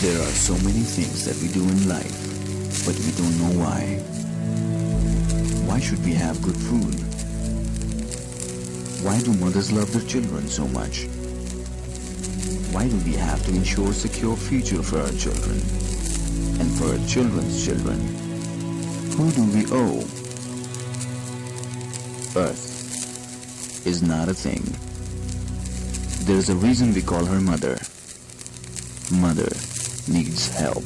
There are so many things that we do in life, but we don't know why. Why should we have good food? Why do mothers love their children so much? Why do we have to ensure a secure future for our children? And for our children's children? Who do we owe? Earth is not a thing. There's a reason we call her mother. Mother needs help.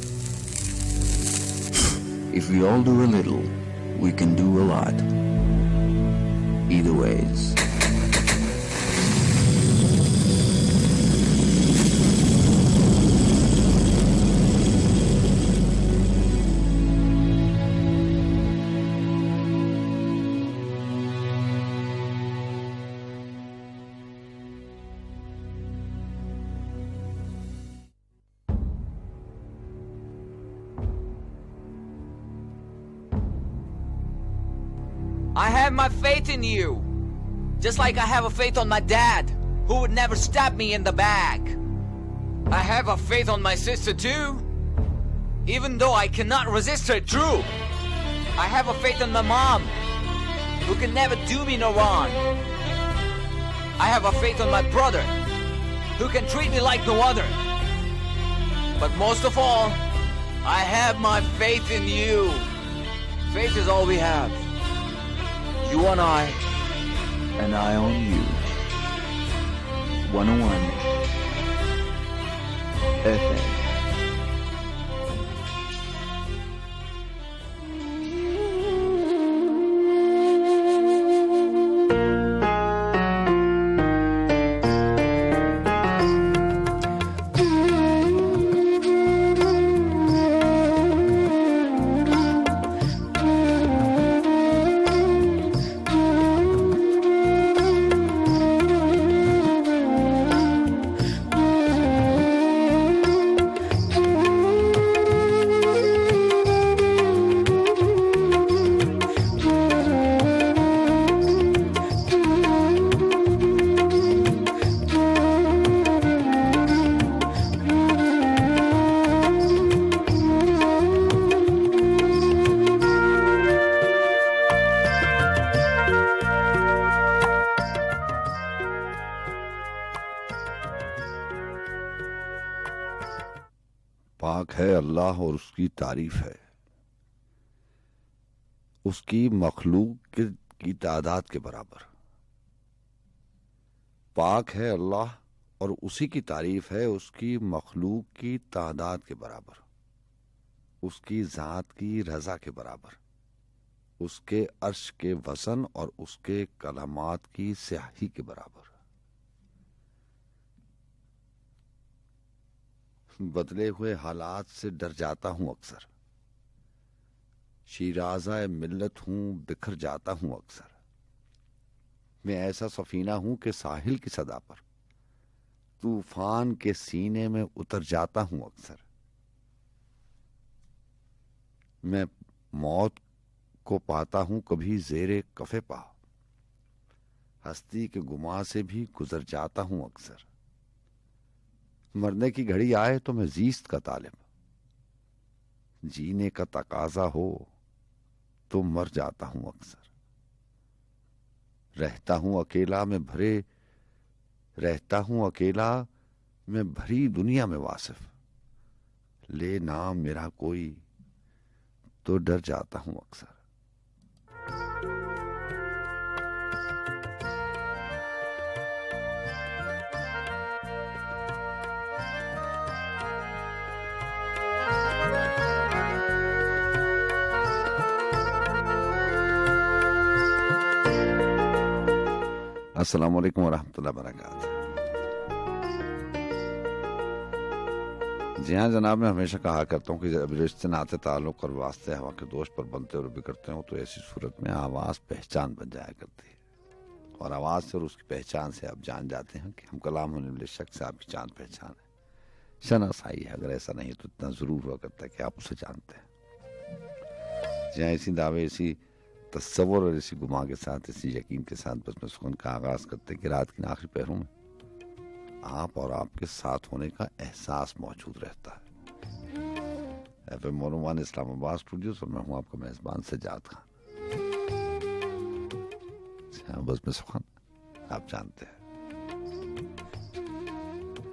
If we all do a little, we can do a lot. Either ways. I have my faith in you. Just like I have a faith on my dad, who would never stab me in the back. I have a faith on my sister too. Even though I cannot resist her truth. I have a faith on my mom, who can never do me no wrong. I have a faith on my brother, who can treat me like no other. But most of all, I have my faith in you. Faith is all we have. You on I, And I on you. 101 FM. पाक है अल्लाह और उसकी तारीफ है। उसकी मखलूक की तादाद के बराबर। पाक है अल्लाह और उसी की तारीफ है उसकी मखलूक की तादाद के बराबर, उसकी जात की रजा के बराबर, उसके अर्श के वसन और उसके कलामात की स्याही के बराबर। बदले हुए हालात से डर जाता हूं अक्सर, शीराज़ा मिल्लत हूं बिखर जाता हूं अक्सर। मैं ऐसा सफीना हूं कि साहिल की सदा पर तूफान के सीने में उतर जाता हूं अक्सर। मैं मौत को पाता हूं कभी ज़ेरे कफे पा, हस्ती के गुमा से भी गुजर जाता हूं अक्सर। मरने की घड़ी आए तो मैं जीस्त का तालिब, जीने का तकाजा हो तो मर जाता हूं अक्सर। रहता हूं अकेला मैं भरी दुनिया में वासिफ, ले नाम मेरा कोई तो डर जाता हूं अक्सर। अस्सलाम वालेकुम वरहमतुल्लाहि वबरकातुहू। जी हाँ जनाब, मैं हमेशा कहा करता हूँ कि जब रिश्ते नाते ताल्लुक और वास्ते हवा के दोष पर बनते और बिगड़ते हो तो ऐसी सूरत में आवाज़ पहचान बन जाया करती है, और आवाज़ से और उसकी पहचान से आप जान जाते हैं कि हम कलाम होने वाले शख्स से आपकी जान पहचान है, शनासाई है। अगर ऐसा नहीं तो इतना ज़रूर हुआ करता है कि आप उसे जानते हैं। जी हाँ, इसी दावे, इसी तस्वुर और इसी गुमा के साथ, इसी यकीन के साथ बस मैं सुकून का आगाज़ करते कि रात के आखिरी पहरों में आप और आपके साथ होने का एहसास मौजूद रहता है। FM मोनोवान इस्लामाबाद स्टूडियो से मैं हूँ आपका मेजबान सज्जाद खान। बस में सुखान आप जानते हैं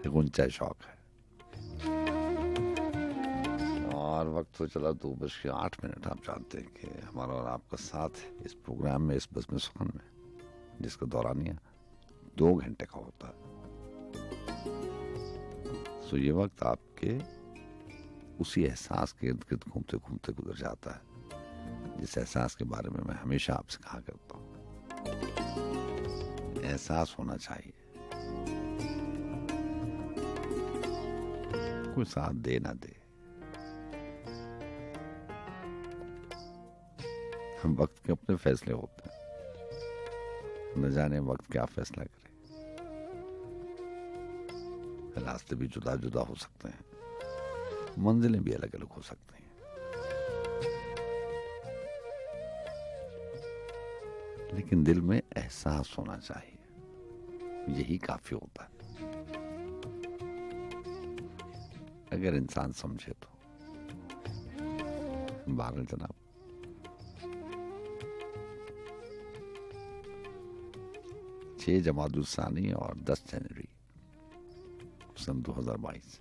एक ऊंचा शौक है। और वक्त तो चला 2:08। आप जानते हैं कि हमारा और आपका साथ इस प्रोग्राम में, इस बस में सुखान में, जिसका दौरानिया 2 घंटे का होता है। सो ये वक्त आपके उसी एहसास के इर्द गिर्द घूमते घूमते गुजर जाता है जिस एहसास के बारे में मैं हमेशा आपसे कहा करता हूँ, एहसास होना चाहिए। कोई साथ दे ना दे, हम वक्त के अपने फैसले होते हैं, न जाने वक्त क्या फैसला करे। रास्ते भी जुदा जुदा हो सकते हैं, मंजिलें भी अलग अलग हो सकती हैं, लेकिन दिल में एहसास होना चाहिए, यही काफी होता है। अगर इंसान समझे तो। बहरहाल जनाब, छह जमादुस्सानी और 10 जनवरी सन 2022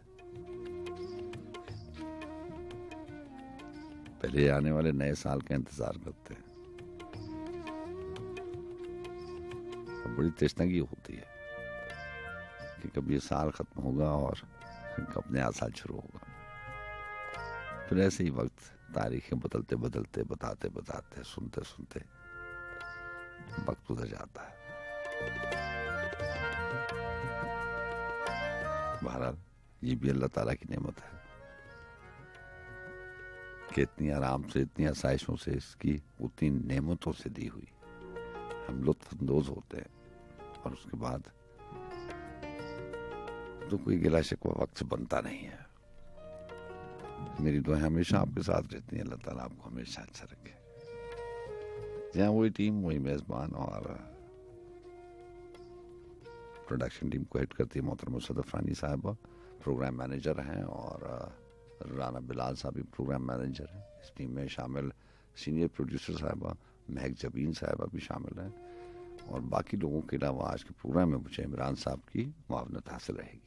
पहले आने वाले नए साल का इंतजार करते हैं। बड़ी तशनगी होती है कि कब ये साल खत्म होगा और कब नया साल शुरू होगा। फिर ऐसे ही वक्त तारीखें बदलते बदलते, बताते बताते, सुनते सुनते वक्त गुजर जाता है। बहरहाल ये भी अल्लाह ताला की नेमत है कि इतनी आराम से, इतनी आसाइशों से, इसकी उतनी नेमतों से दी हुई हम लुत्फअंदोज होते हैं, और उसके बाद तो कोई गिला शिकवा वक्त से बनता नहीं है। मेरी दुआएं हमेशा आपके साथ रहती हैं। अल्लाह ताला आपको हमेशा अच्छा रखे। जहाँ वही टीम, वही मेजबान और प्रोडक्शन टीम को हेड करती है मोहतरमा सदफरानी साहिबा, प्रोग्राम मैनेजर हैं, और राना बिलाल साहब भी प्रोग्राम मैनेजर हैं। इस टीम में शामिल सीनियर प्रोड्यूसर साहिबा महक जबीन साहिबा भी शामिल हैं, और बाकी लोगों के अलावा आज के प्रोग्राम में मुझे इमरान साहब की मुआवनत हासिल रहेगी।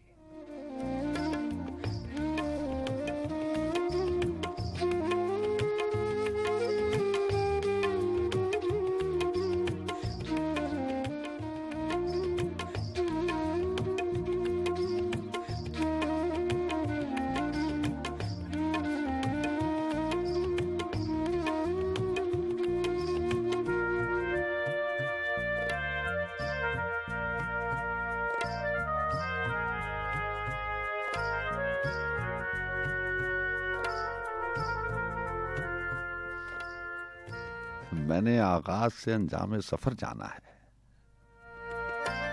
मैंने आगाज से अंजाम सफर जाना है।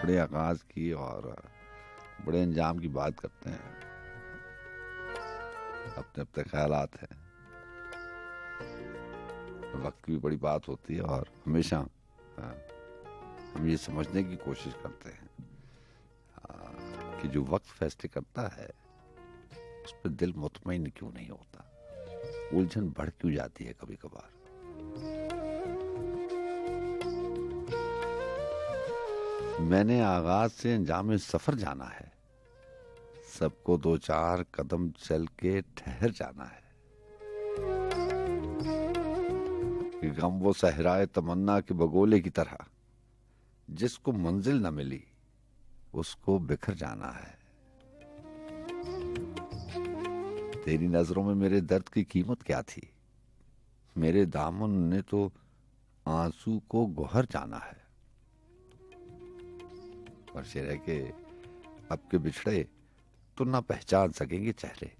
बड़े आगाज की और बड़े अंजाम की बात करते हैं, अपने अपने ख्यालात हैं। वक्त की भी बड़ी बात होती है, और हमेशा हम ये समझने की कोशिश करते हैं कि जो वक्त फैसले करता है उस पर दिल मुतमईन क्यों नहीं होता, उलझन बढ़ क्यों जाती है कभी कभार। मैंने आगाज से अंजाम सफर जाना है, सबको 2-4 कदम चल के ठहर जाना है। कि गम वो सहराए तमन्ना के बगोले की तरह, जिसको मंजिल न मिली उसको बिखर जाना है। तेरी नजरों में मेरे दर्द की कीमत क्या थी, मेरे दामन ने तो आंसू को गोहर जाना है। और शेर है कि अब के बिछड़े तो ना पहचान सकेंगे चेहरे,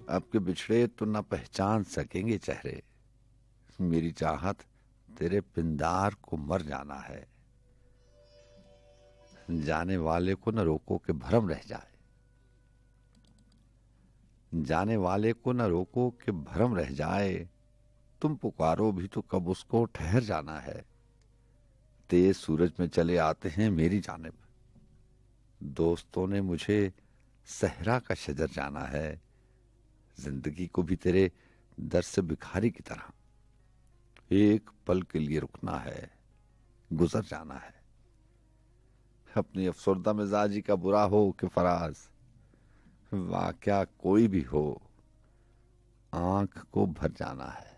अब के बिछड़े तो ना पहचान सकेंगे चेहरे, मेरी चाहत तेरे पिंदार को मर जाना है। जाने वाले को न रोको कि भरम रह जाए, जाने वाले को न रोको कि भरम रह जाए, तुम पुकारो भी तो कब उसको ठहर जाना है। तेज सूरज में चले आते हैं मेरी जानिब, दोस्तों ने मुझे सहरा का शजर जाना है, जिंदगी को भी तेरे दर से भिखारी की तरह एक पल के लिए रुकना है, गुजर जाना है। अपनी अफसरदा मिजाजी का बुरा हो कि फराज, वाकया कोई भी हो, आंख को भर जाना है।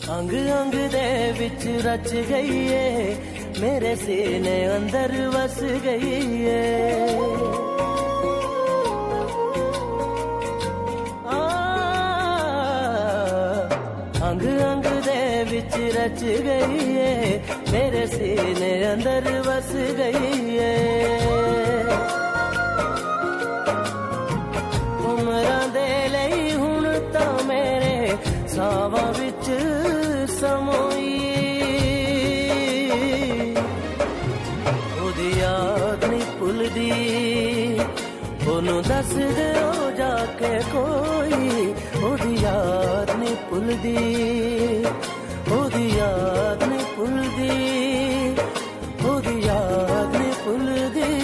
अंग अंग दे विच रच गई है, मेरे सीने अंदर वस गई है। अंग अंग दे विच रच गई है, मेरे सीने अंदर वस गई है। उमरां दे लई हुण तां मेरे सावां विच समोई, ओदी याद नहीं भुलदी, ओनू दस दिओ जाके कोई, ओदी याद नहीं भुलदी, ओदी याद नहीं भुलदी, ओदी याद नहीं भुलदी।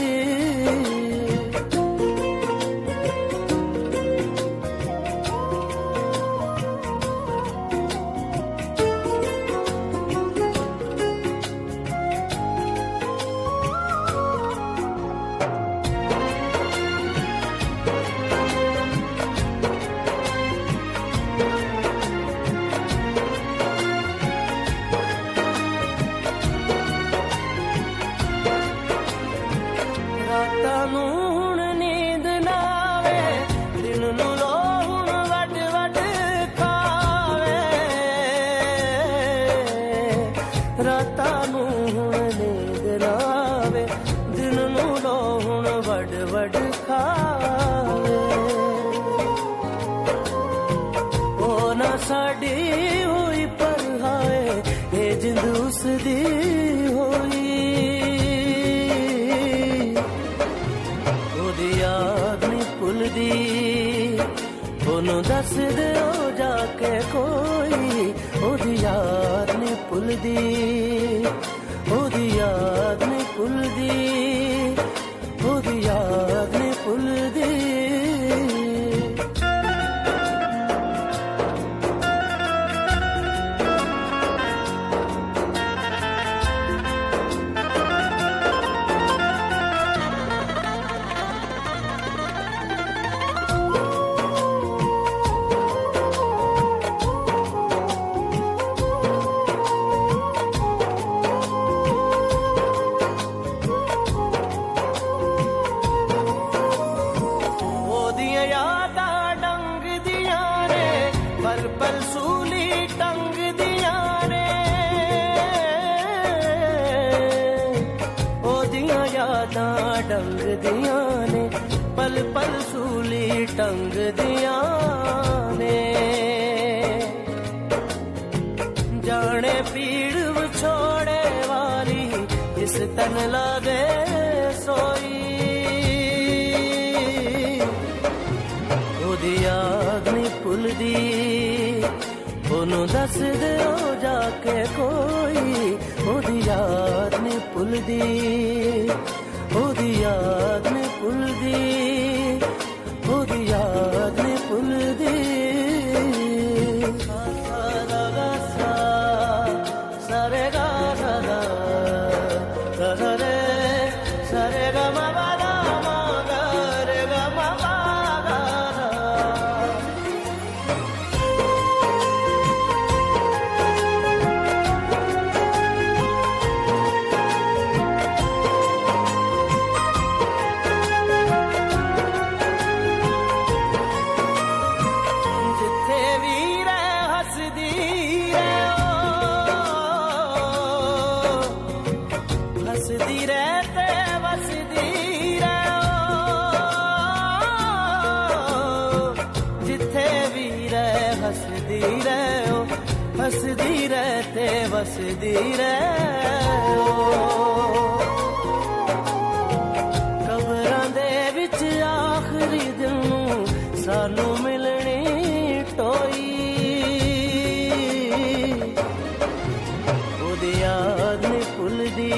साड़ी हुई पर हाय ये जिंद उसदी होई, ओदी याद नहीं भुलदी, ओनू दस दिओ जाके कोई, ओदी याद नहीं भुलदी, ओदी याद नहीं भुलदी, ओदी याद नहीं भुलदी। डंग दिया ने पल पल सूली टंग दिया ने, जाने पीड़ छोड़े वाली इस तन लागे सोई, ओदी याद नहीं भुलदी, ओनू दस दिओ जाके कोई, ओदी याद नहीं भुलदी, ओदी याद नहीं भुलदी, ओदी याद नहीं भुलदी। सारे गा सा रे सारे गा मा गा मा गा रे गा मा गा गा। हसदी रहे कबरां दे विच आखरी दिन सानू मिलनी टोई ओदी याद नहीं भुलदी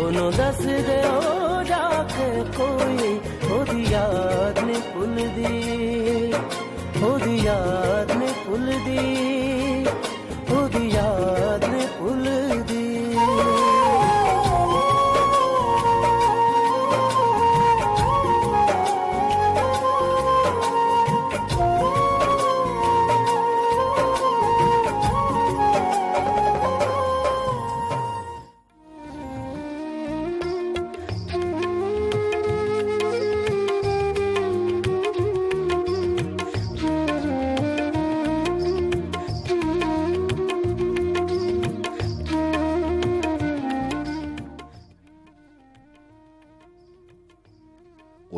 ओनू दस दे ओ जाके कोई ओदी याद नहीं भुलदी ओदी याद नहीं भुलदी ओदी याद नहीं भुलदी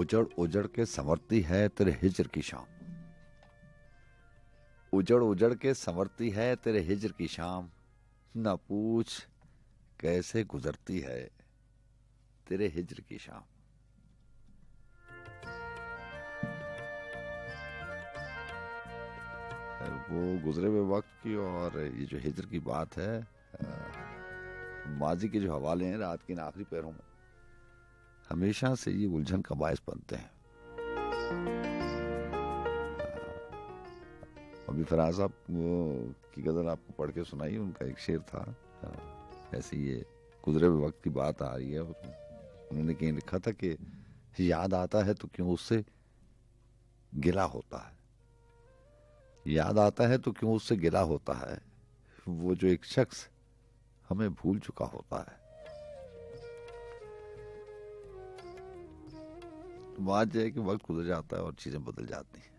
उजड़ उजड़ के संवरती है तेरे हिज्र की शाम, उजड़ उजड़ के संवरती है तेरे हिज्र की शाम, न पूछ कैसे गुजरती है तेरे हिज्र की शाम। वो गुजरे हुए वक्त की और ये जो हिज्र की बात है, माजी के जो हवाले हैं रात के इन आखिरी पैरों में हमेशा से ये उलझन का बायस बनते हैं। अभी फराज साहब की गजल आपको पढ़ के सुनाई, उनका एक शेर था, ऐसे ये गुजरे हुए वक्त की बात आ रही है। उन्होंने कहीं लिखा था कि याद आता है तो क्यों उससे गिला होता है, याद आता है तो क्यों उससे गिला होता है, वो जो एक शख्स हमें भूल चुका होता है। बात यह है कि वक्त गुजर जाता है और चीजें बदल जाती हैं,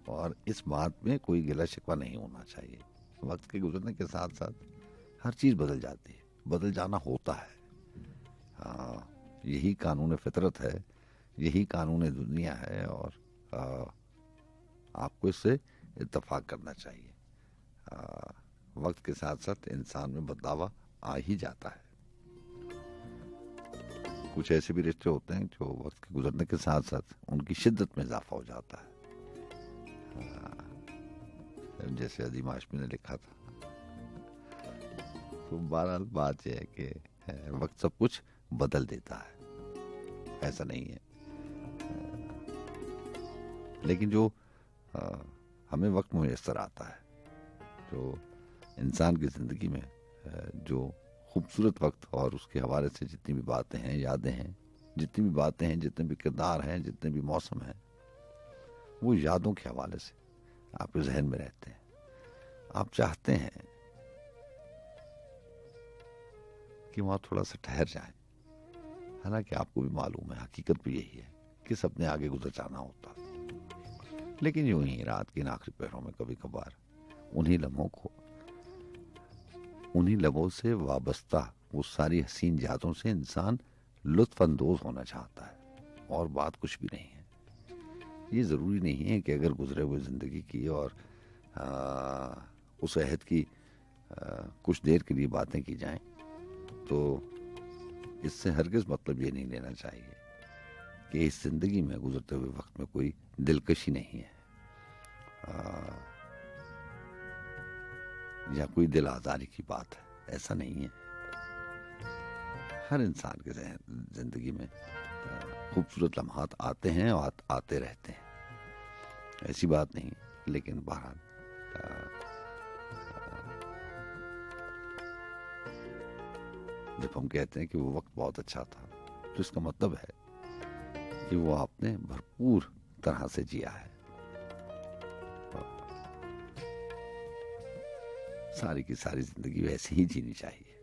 और इस बात में कोई गिला शिकवा नहीं होना चाहिए। वक्त के गुजरने के साथ साथ हर चीज बदल जाती है, बदल जाना होता है। यही कानून फितरत है, यही कानून दुनिया है, और आपको इससे इत्तेफाक करना चाहिए। वक्त के साथ साथ इंसान में बदलाव आ ही जाता है। कुछ ऐसे भी रिश्ते होते हैं जो वक्त के गुजरने के साथ साथ उनकी शिद्दत में इजाफा हो जाता है। जैसे अदीम हाशमी ने लिखा था। तो बहरहाल बात यह है कि वक्त सब कुछ बदल देता है, ऐसा नहीं है। लेकिन जो हमें वक्त मुयस्सर आता है, जो इंसान की जिंदगी में जो खूबसूरत वक्त और उसके हवाले से जितनी भी बातें हैं, यादें हैं, जितनी भी बातें हैं, जितने भी किरदार हैं, जितने भी मौसम हैं, वो यादों के हवाले से आपके जहन में रहते हैं। आप चाहते हैं कि वहां थोड़ा सा ठहर जाए, हालांकि आपको भी मालूम है, हकीकत भी यही है कि सबने आगे गुजर जाना होता, लेकिन यूं ही रात के इन आखिरी पहरों में कभी कभार उन्हीं लम्हों को, उन्हीं लम्हों से वाबस्ता वो सारी हसीन यादों से इंसान लुत्फ अंदोज होना चाहता है, और बात कुछ भी नहीं है। ये ज़रूरी नहीं है कि अगर गुजरे हुए ज़िंदगी की और उस अहद की कुछ देर के लिए बातें की जाएं, तो इससे हरगिज़ मतलब ये नहीं लेना चाहिए कि इस ज़िंदगी में गुजरते हुए वक्त में कोई दिलकशी नहीं है या कोई दिल आज़ारी की बात है। ऐसा नहीं है। हर इंसान के जिंदगी में खूबसूरत लम्हात आते हैं और आते रहते हैं, ऐसी बात नहीं। लेकिन बहरहाल जब हम कहते हैं कि वो वक्त बहुत अच्छा था, तो इसका मतलब है कि वो आपने भरपूर तरह से जिया है। सारी की सारी जिंदगी वैसे ही जीनी चाहिए।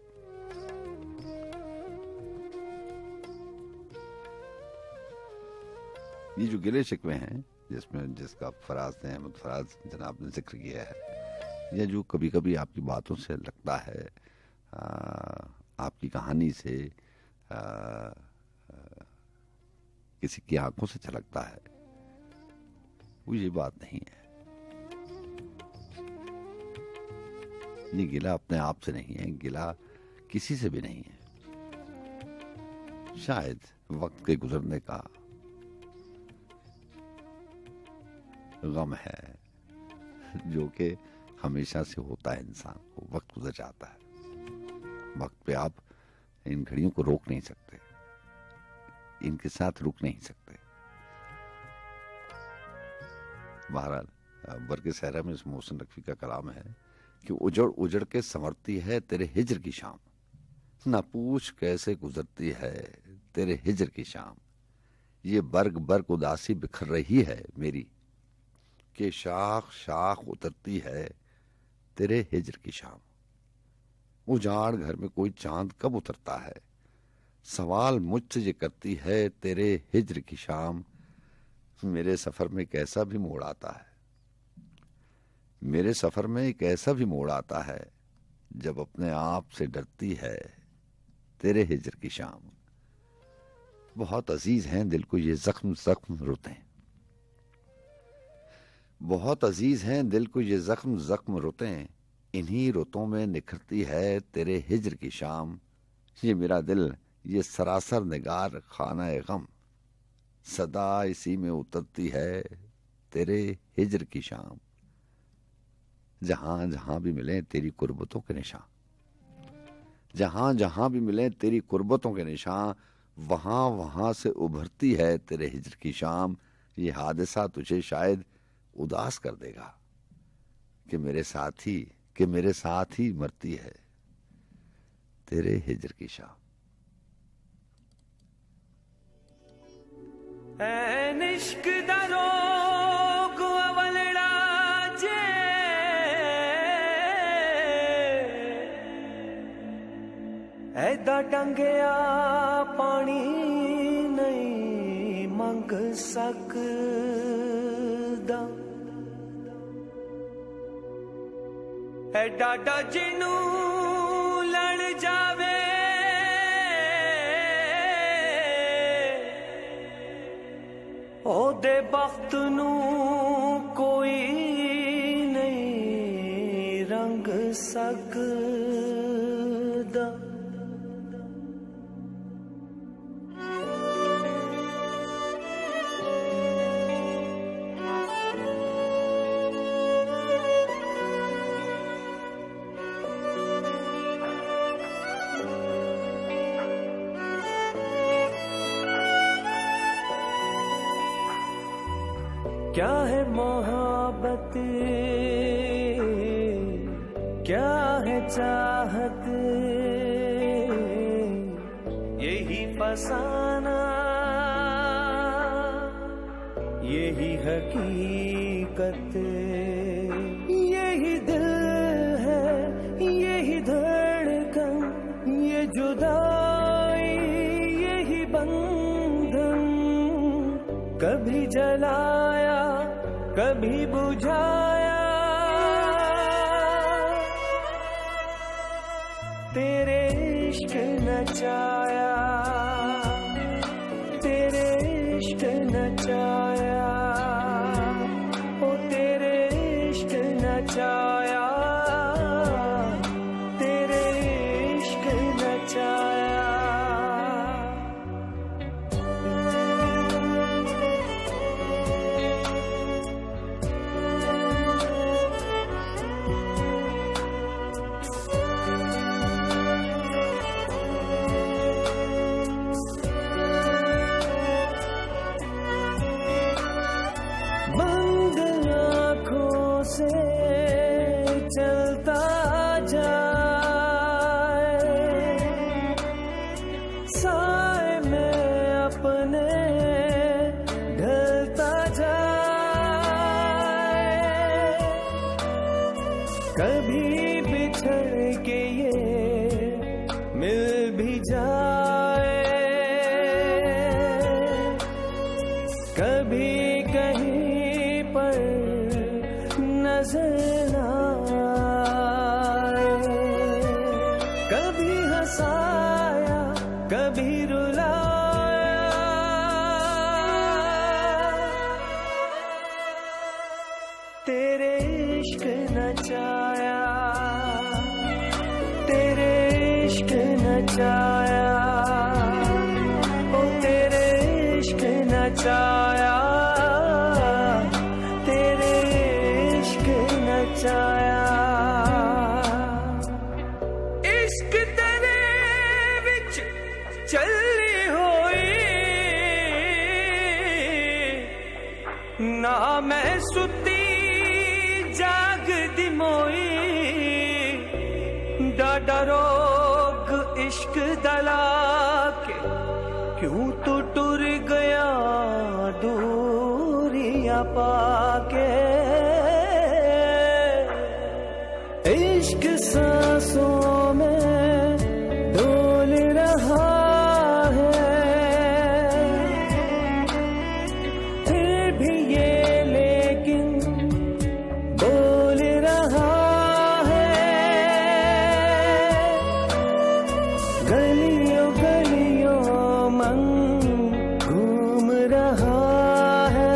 ये जो गिले शिकवे हैं, जिसका फराज अहमद फराज जनाब ने जिक्र किया है, या जो कभी कभी आपकी बातों से लगता है, आपकी कहानी से, किसी की आंखों से झलकता है, वो ये बात नहीं है। ये गिला अपने आप से नहीं है, गिला किसी से भी नहीं है। शायद वक्त के गुजरने का गम है, जो कि हमेशा से होता है इंसान को। वक्त गुजर जाता है, वक्त पे आप इन घड़ियों को रोक नहीं सकते, इनके साथ रुक नहीं सकते। बहरहाल बरके सहरा में इस मोहसिन नकवी का कलाम है कि उजड़ उजड़ के संवरती है तेरे हिजर की शाम, ना पूछ कैसे गुजरती है तेरे हिजर की शाम। ये बर्ग बर्ग उदासी बिखर रही है मेरी, कि शाख शाख उतरती है तेरे हिजर की शाम। उजाड़ घर में कोई चांद कब उतरता है, सवाल मुझसे ये करती है तेरे हिजर की शाम। मेरे सफर में एक ऐसा भी मोड़ आता है, मेरे सफर में एक ऐसा भी मोड़ आता है, जब अपने आप से डरती है तेरे हिजर की शाम। बहुत अजीज हैं दिल को ये जख्म जख्म रुतें, बहुत अजीज हैं दिल को ये जख्म जख्म रुतें, इन्हीं रुतों में निखरती है तेरे हिजर की शाम। ये मेरा दिल ये सरासर निगार खाना गम, सदा इसी में उतरती है तेरे हिजर की शाम। जहां जहां भी मिले तेरी कुर्बतों के निशान, जहां जहां भी मिले तेरी कुर्बतों के निशान, वहां वहां से उभरती है तेरे हिजर की शाम। ये हादसा तुझे शायद उदास कर देगा कि मेरे साथ ही मरती है तेरे हिजर की शाम। ऐन इश्क दा रोग अवलड़ा जे, ऐदा डंगिया पानी नहीं मंग सकदा, ऐडा डा जिनू लड़ जावे ओदे बख्त नू कोई नहीं रंग सकदा। क्या है मोहब्बत, क्या है चाहत, यही फसाना यही हकीकत, यही दिल है यही धड़कन, ये जुदाई यही बंधन, कभी जलाया कभी बुझाया तेरे इश्क नचाया, तेरे इश्क नचाया, ओ तेरे इश्क नचाया, तेरे इश्क नचाया। से चलता जाए साए में अपने ढलता जाए, कभी बिछड़ के ये मिल भी जाए, कभी कहीं पर नजर आए, कभी हंसाया कभी रुलाया, तेरे इश्क नचाया, नचाया, ओ तेरे इश्क नचाया, तेरे इश्क नचाया। इश्क तेरे विच चली होई, ना मैं सुती जागदी मोई, डाडा रोग इश्क दला के क्यों तू टुर गया दूरियां पाके। इश्क सांसों में डोल रहा है, फिर भी ये लेकिन बोल रहा है। गलियों गलियों मन घूम रहा है।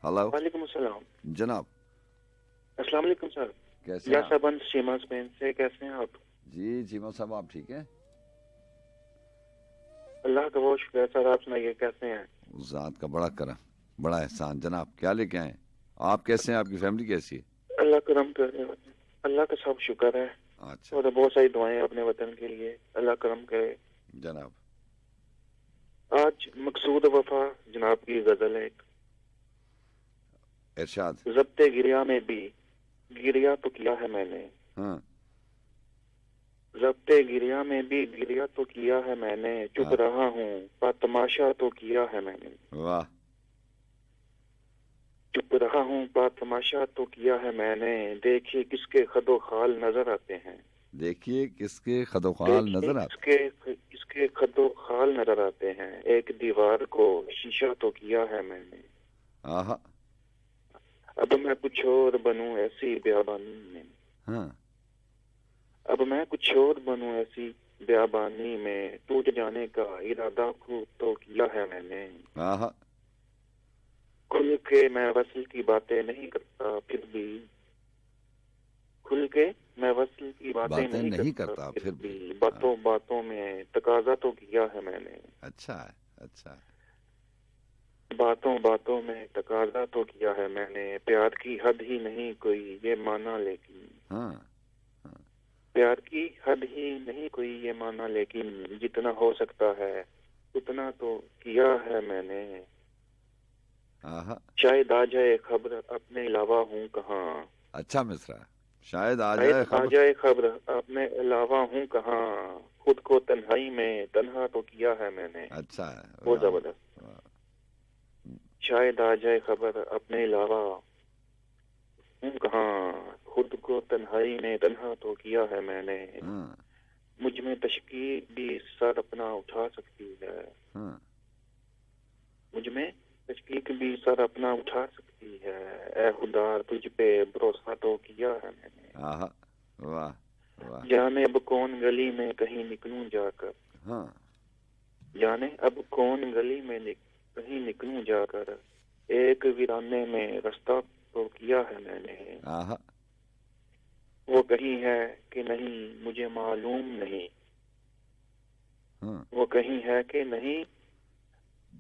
हेलो वालेकुम अस्सलाम। जनाब, अस्सलाम वालेकुम सर। कैसे या हैं आप? साबन सीमा स्पेन से, कैसे हैं आप? जी चीमा साहब, आप ठीक हैं? अल्लाह का बहुत शुक्र है सर, आप सुनाइए कैसे हैं? उस जात का बड़ा करम, बड़ा एहसान। जनाब क्या लेके आए? आप कैसे हैं? आपकी फैमिली कैसी है? अल्लाह करम करे, अल्लाह का सब शुक्र है। अच्छा और बहुत सारी दुआएं अपने वतन के लिए, अल्लाह करम करे। जनाब, आज मकसूद वफा जनाब की गजल है। इरशाद। जब्ते गिरिया में भी गिरिया तो किया है मैंने, हाँ जब्ते गिरिया में भी गिरिया तो किया है मैंने, चुप हाँ। रहा हूँ पर तमाशा तो किया है मैंने, वाह, चुप रहा हूँ पर तमाशा तो किया है मैंने। देखिए किसके खदो खाल नजर आते हैं, देखिए किसके खदोखाल नजर आते। इसके खदो खाल नजर आते हैं। एक दीवार को शीशा तो किया है मैंने, आहा, अब मैं कुछ और बनूं ऐसी बेआबानी में, हाँ अब मैं कुछ और बनूं ऐसी बेआबानी में, टूट जाने का इरादा खूब तो किया है मैंने। आहा, खुल के मैं वसल की बातें नहीं करता फिर भी, खुल के मैं वसल की बातें नहीं करता फिर भी, बातों बातों में तकाजा तो किया है मैंने, अच्छा है, अच्छा है। बातों बातों में तकाजा तो किया है मैंने। प्यार की हद ही नहीं कोई ये माना लेकिन, हाँ प्यार की हद ही नहीं कोई ये माना लेकिन, जितना हो सकता है उतना तो किया है मैंने। आहा, शायद आ जाए खबर अपने अलावा हूँ कहाँ, अच्छा मिसरा, शायद आ शायद जाए आ खबर। जाए खबर अपने अलावा हूँ कहाँ, खुद को तन्हाई में तन्हा तो किया है मैंने। अच्छा है, बहुत वाह, जबरदस्त। वाह, शायद आ जाए खबर अपने अलावा हूँ कहाँ, खुद को तन्हाई में तन्हा तो किया है मैंने। हाँ मुझ में तशकीर भी सर अपना उठा सकती है, हाँ, मुझ में तशकीक भी सर अपना उठा सकती है। ए खुदा तुझ पे भरोसा तो किया है मैंने, आहा, वाह वाह, जाने अब कौन गली में कहीं निकलूं जाकर, हाँ जाने अब कौन गली में कहीं निकलूं जाकर, एक वीराने में रास्ता तो किया है मैंने। आहा, वो कहीं है कि नहीं मुझे मालूम नहीं, हाँ वो कहीं है कि नहीं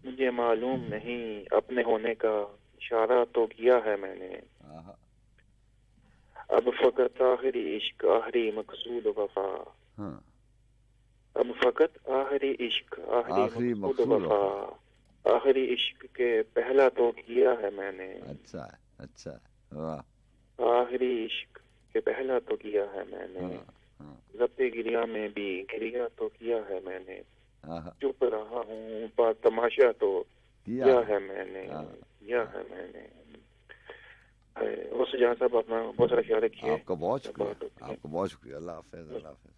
मुझे मालूम नहीं, अपने होने का इशारा तो किया है मैंने। आहा, अब फकत आखिरी इश्क आखिरी मकसूद वफा, हाँ, अब फकत आखिरी इश्क आखिरी आखिरी मकसूद मकसूद वफा, आखिरी इश्क के पहला तो किया है मैंने। अच्छा है, अच्छा है, वाह, आखिरी इश्क के पहला तो किया है मैंने। हाँ हाँ, जब्ते गिरिया में भी गिरिया तो किया है मैंने, आहा, चुप रहा हूँ पर तमाशा तो किया है मैंने, किया है मैंने। उस जहाँ साहब अपना बहुत सारा ख्याल रखिए। आपका बहुत शुक्रिया, आपका बहुत शुक्रिया। अल्लाह हाफिज, अल्लाह हाफिज।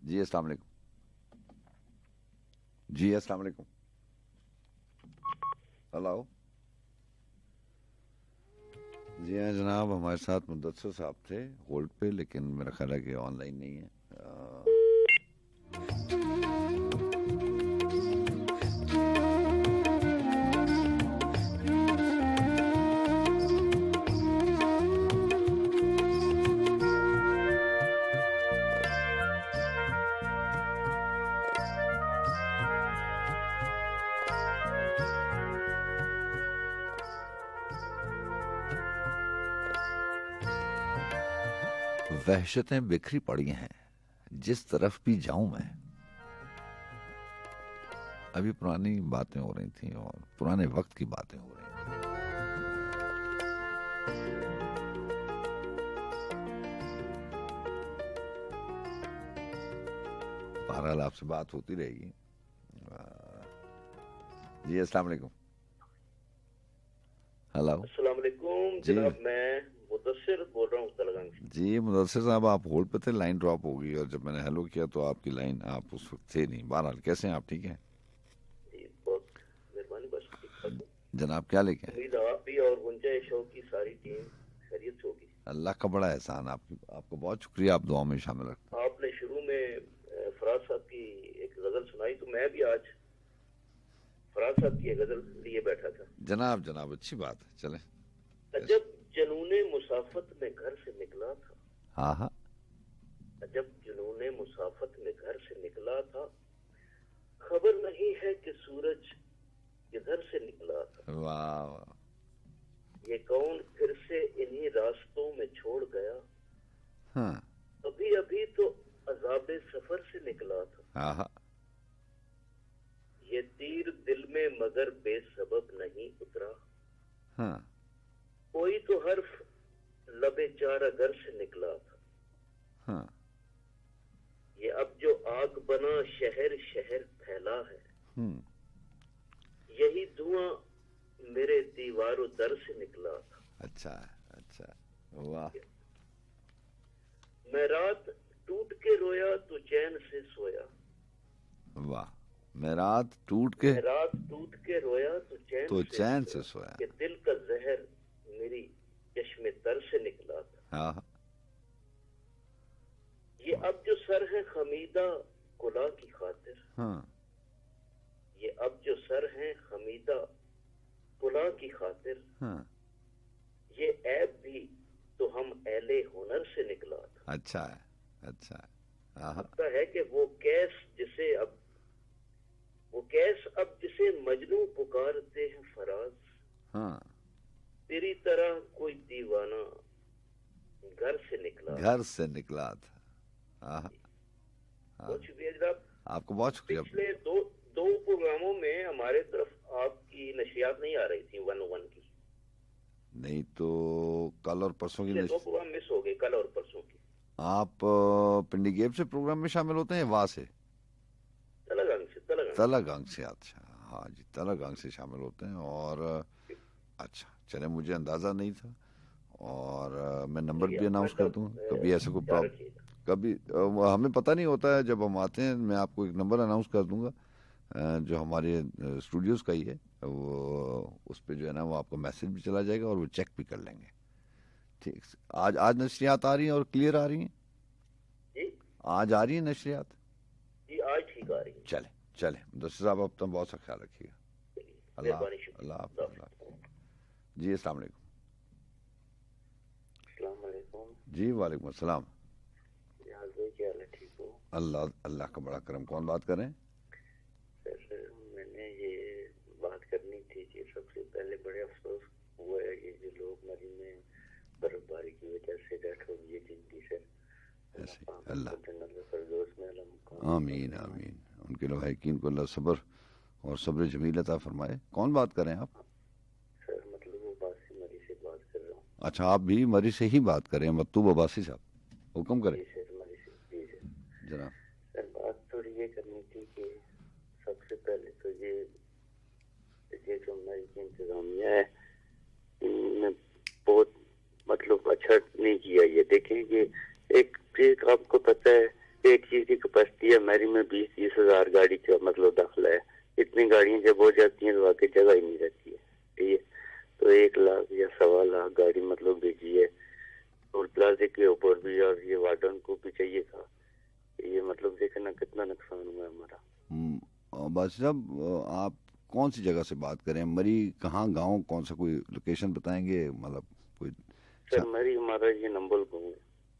जी अस्सलाम वालेकुम। जी अस्सलाम वालेकुम। हेलो। जी हाँ जनाब, हमारे साथ मुदस्सिर साहब थे होल्ड पे, लेकिन मेरा ख्याल है कि ऑनलाइन नहीं है। वहशतें बिखरी पड़ी हैं जिस तरफ भी जाऊं मैं। अभी पुरानी बातें हो रही थी और पुराने वक्त की बातें हो रही थी। बहरहाल आपसे बात होती रहेगी। जी अस्सलाम वालेकुम। हेलो। अस्सलाम वालेकुम जनाब, मैं मुदस्सिर बोल रहा हूँ तलगंग से। जी मुदस्सिर साहब, आप होल्ड पे थे, लाइन ड्रॉप हो गई और जब मैंने हेलो किया तो आपकी लाइन, आप उस वक्त थे नहीं। बहरहाल कैसे हैं आप, ठीक हैं? जी बहुत मेहरबानी, बस ठीक ठाक। जनाब क्या लेके आए? उम्मीद आप भी और गुंजा शो की सारी टीम खैरियत से होगी। अल्लाह का बड़ा एहसान, आपको बहुत शुक्रिया, आप दुआ में शामिल रखें। आपने शुरू में फराज साहब की एक गजल सुनाई, तो मैं भी आज फराज साहब की गजल लिए बैठा था। जनाब जनाब अच्छी बात है, चले। अजब जुनूने मुसाफत में घर से निकला था। हाँ हाँ। अजब जुनूने मुसाफत में घर से निकला था, खबर नहीं है कि सूरज किधर से निकला था। वाह वाह। ये कौन फिर से इन्हीं रास्तों में छोड़ गया, हाँ अभी अभी तो अजाबे सफर से निकला था। हाँ हाँ। ये तीर दिल में मगर बेसबब नहीं उतरा, हाँ कोई तो हर्फ लबे चारा घर से निकला था। हाँ। ये अब जो आग बना शहर शहर फैला है, यही धुआं मेरे दीवारों दर से निकला था। अच्छा है, अच्छा है। वाह। मैं रात टूट के रोया तो चैन से सोया। वाह। मैं रात टूट के रोया तो चैन से सोया। कि दिल का जहर मेरी चश्मे तर से निकला था। हाँ। ये अब जो सर है खमीदा कुला की खातिर, हाँ। ये अब जो सर है खमीदा कुला की खातिर, हाँ। ये ऐब भी तो हम एले हुनर से निकला था। अच्छा है, अच्छा है। हाँ। लगता है कि वो कैस अब जिसे मजनू पुकारते हैं फराज, हाँ। तेरी तरह कोई दीवाना घर से निकला था। हाँ। बहुत शुक्रिया जनाब, आपको बहुत शुक्रिया। पिछले दो प्रोग्रामों में हमारे तरफ आपकी नशियात नहीं आ रही थी 101 की। नहीं तो कल और परसों की 2 प्रोग्राम मिस हो गए, कल और परसों की। आप पिंडी गेम से प्रोग्राम में शामिल होते हैं, वहां से? तलागंग से। अच्छा हाँ जी, तलागंग से शामिल होते हैं। और अच्छा चले, मुझे अंदाजा नहीं था। और मैं नंबर भी अनाउंस कर दूंगा, कभी ऐसा कोई प्रॉब्लम, कभी हमें पता नहीं होता है जब हम आते हैं। मैं आपको एक नंबर अनाउंस कर दूंगा जो हमारे स्टूडियोज का ही है, वो उस पर जो है ना वो आपको मैसेज भी चला जाएगा और वो चेक भी कर लेंगे। ठीक। आज नशरियात आ रही हैं और क्लियर आ रही हैं? जी आज आ रही है नशरियात? जी आज ठीक आ रही है। चले चले, मुदस्सिर साहब अपना बहुत सा ख्याल रखिएगा। अल्लाह हाफ़िज़। जी अस्सलाम वालेकुम। जी वालेकुम अस्सलाम। ठीक हो? अल्लाह का बड़ा करम। कौन बात कर रहे हैं? सर मैंने ये बात करनी थी कि सबसे पहले बड़े अफसोस हुआ है ये जो लोग नदी में बर्फबारी की वजह से डेथ हो गई जिनकी, सर अल्लाह आमीन आमीन। उनके लवाहिकीन को अल्लाह सब्र और सब्र जमील अता फरमाए। कौन बात कर रहे हैं आप? सर मतलब वो बासी मरी से बात कर रहा हूँ। अच्छा, आप भी मरी से ही बात कर रहे हैं? मत्तूब अब्बासी साहब, हुक्म करें। जनाब सर बात थोड़ी ये करनी थी कि सबसे पहले तो ये जो हमारी जो इंतजामिया है इनने बहुत मतलब अच्छा नहीं किया। ये देखें कि एक चीज आपको पता है, एक चीज की कैपेसिटी हमारी में 20-30 हजार गाड़ी का मतलब दाखिला है। इतनी गाड़ियां जब हो जाती हैं तो आगे जगह ही नहीं रहती है। ठीक है, तो 1 लाख या 1.25 लाख गाड़ी मतलब भेजी है टोल प्लाजे के ऊपर भी, और ये वार्डन को भी चाहिए था। ये मतलब देखे ना कितना नुकसान हुआ हमारा। बस साहब, आप कौन सी जगह से बात करें? मरी कहाँ, गांव कौन सा, कोई लोकेशन बताएंगे? मतलब कोई सर मरी हमारा ये नंबल गाँव है,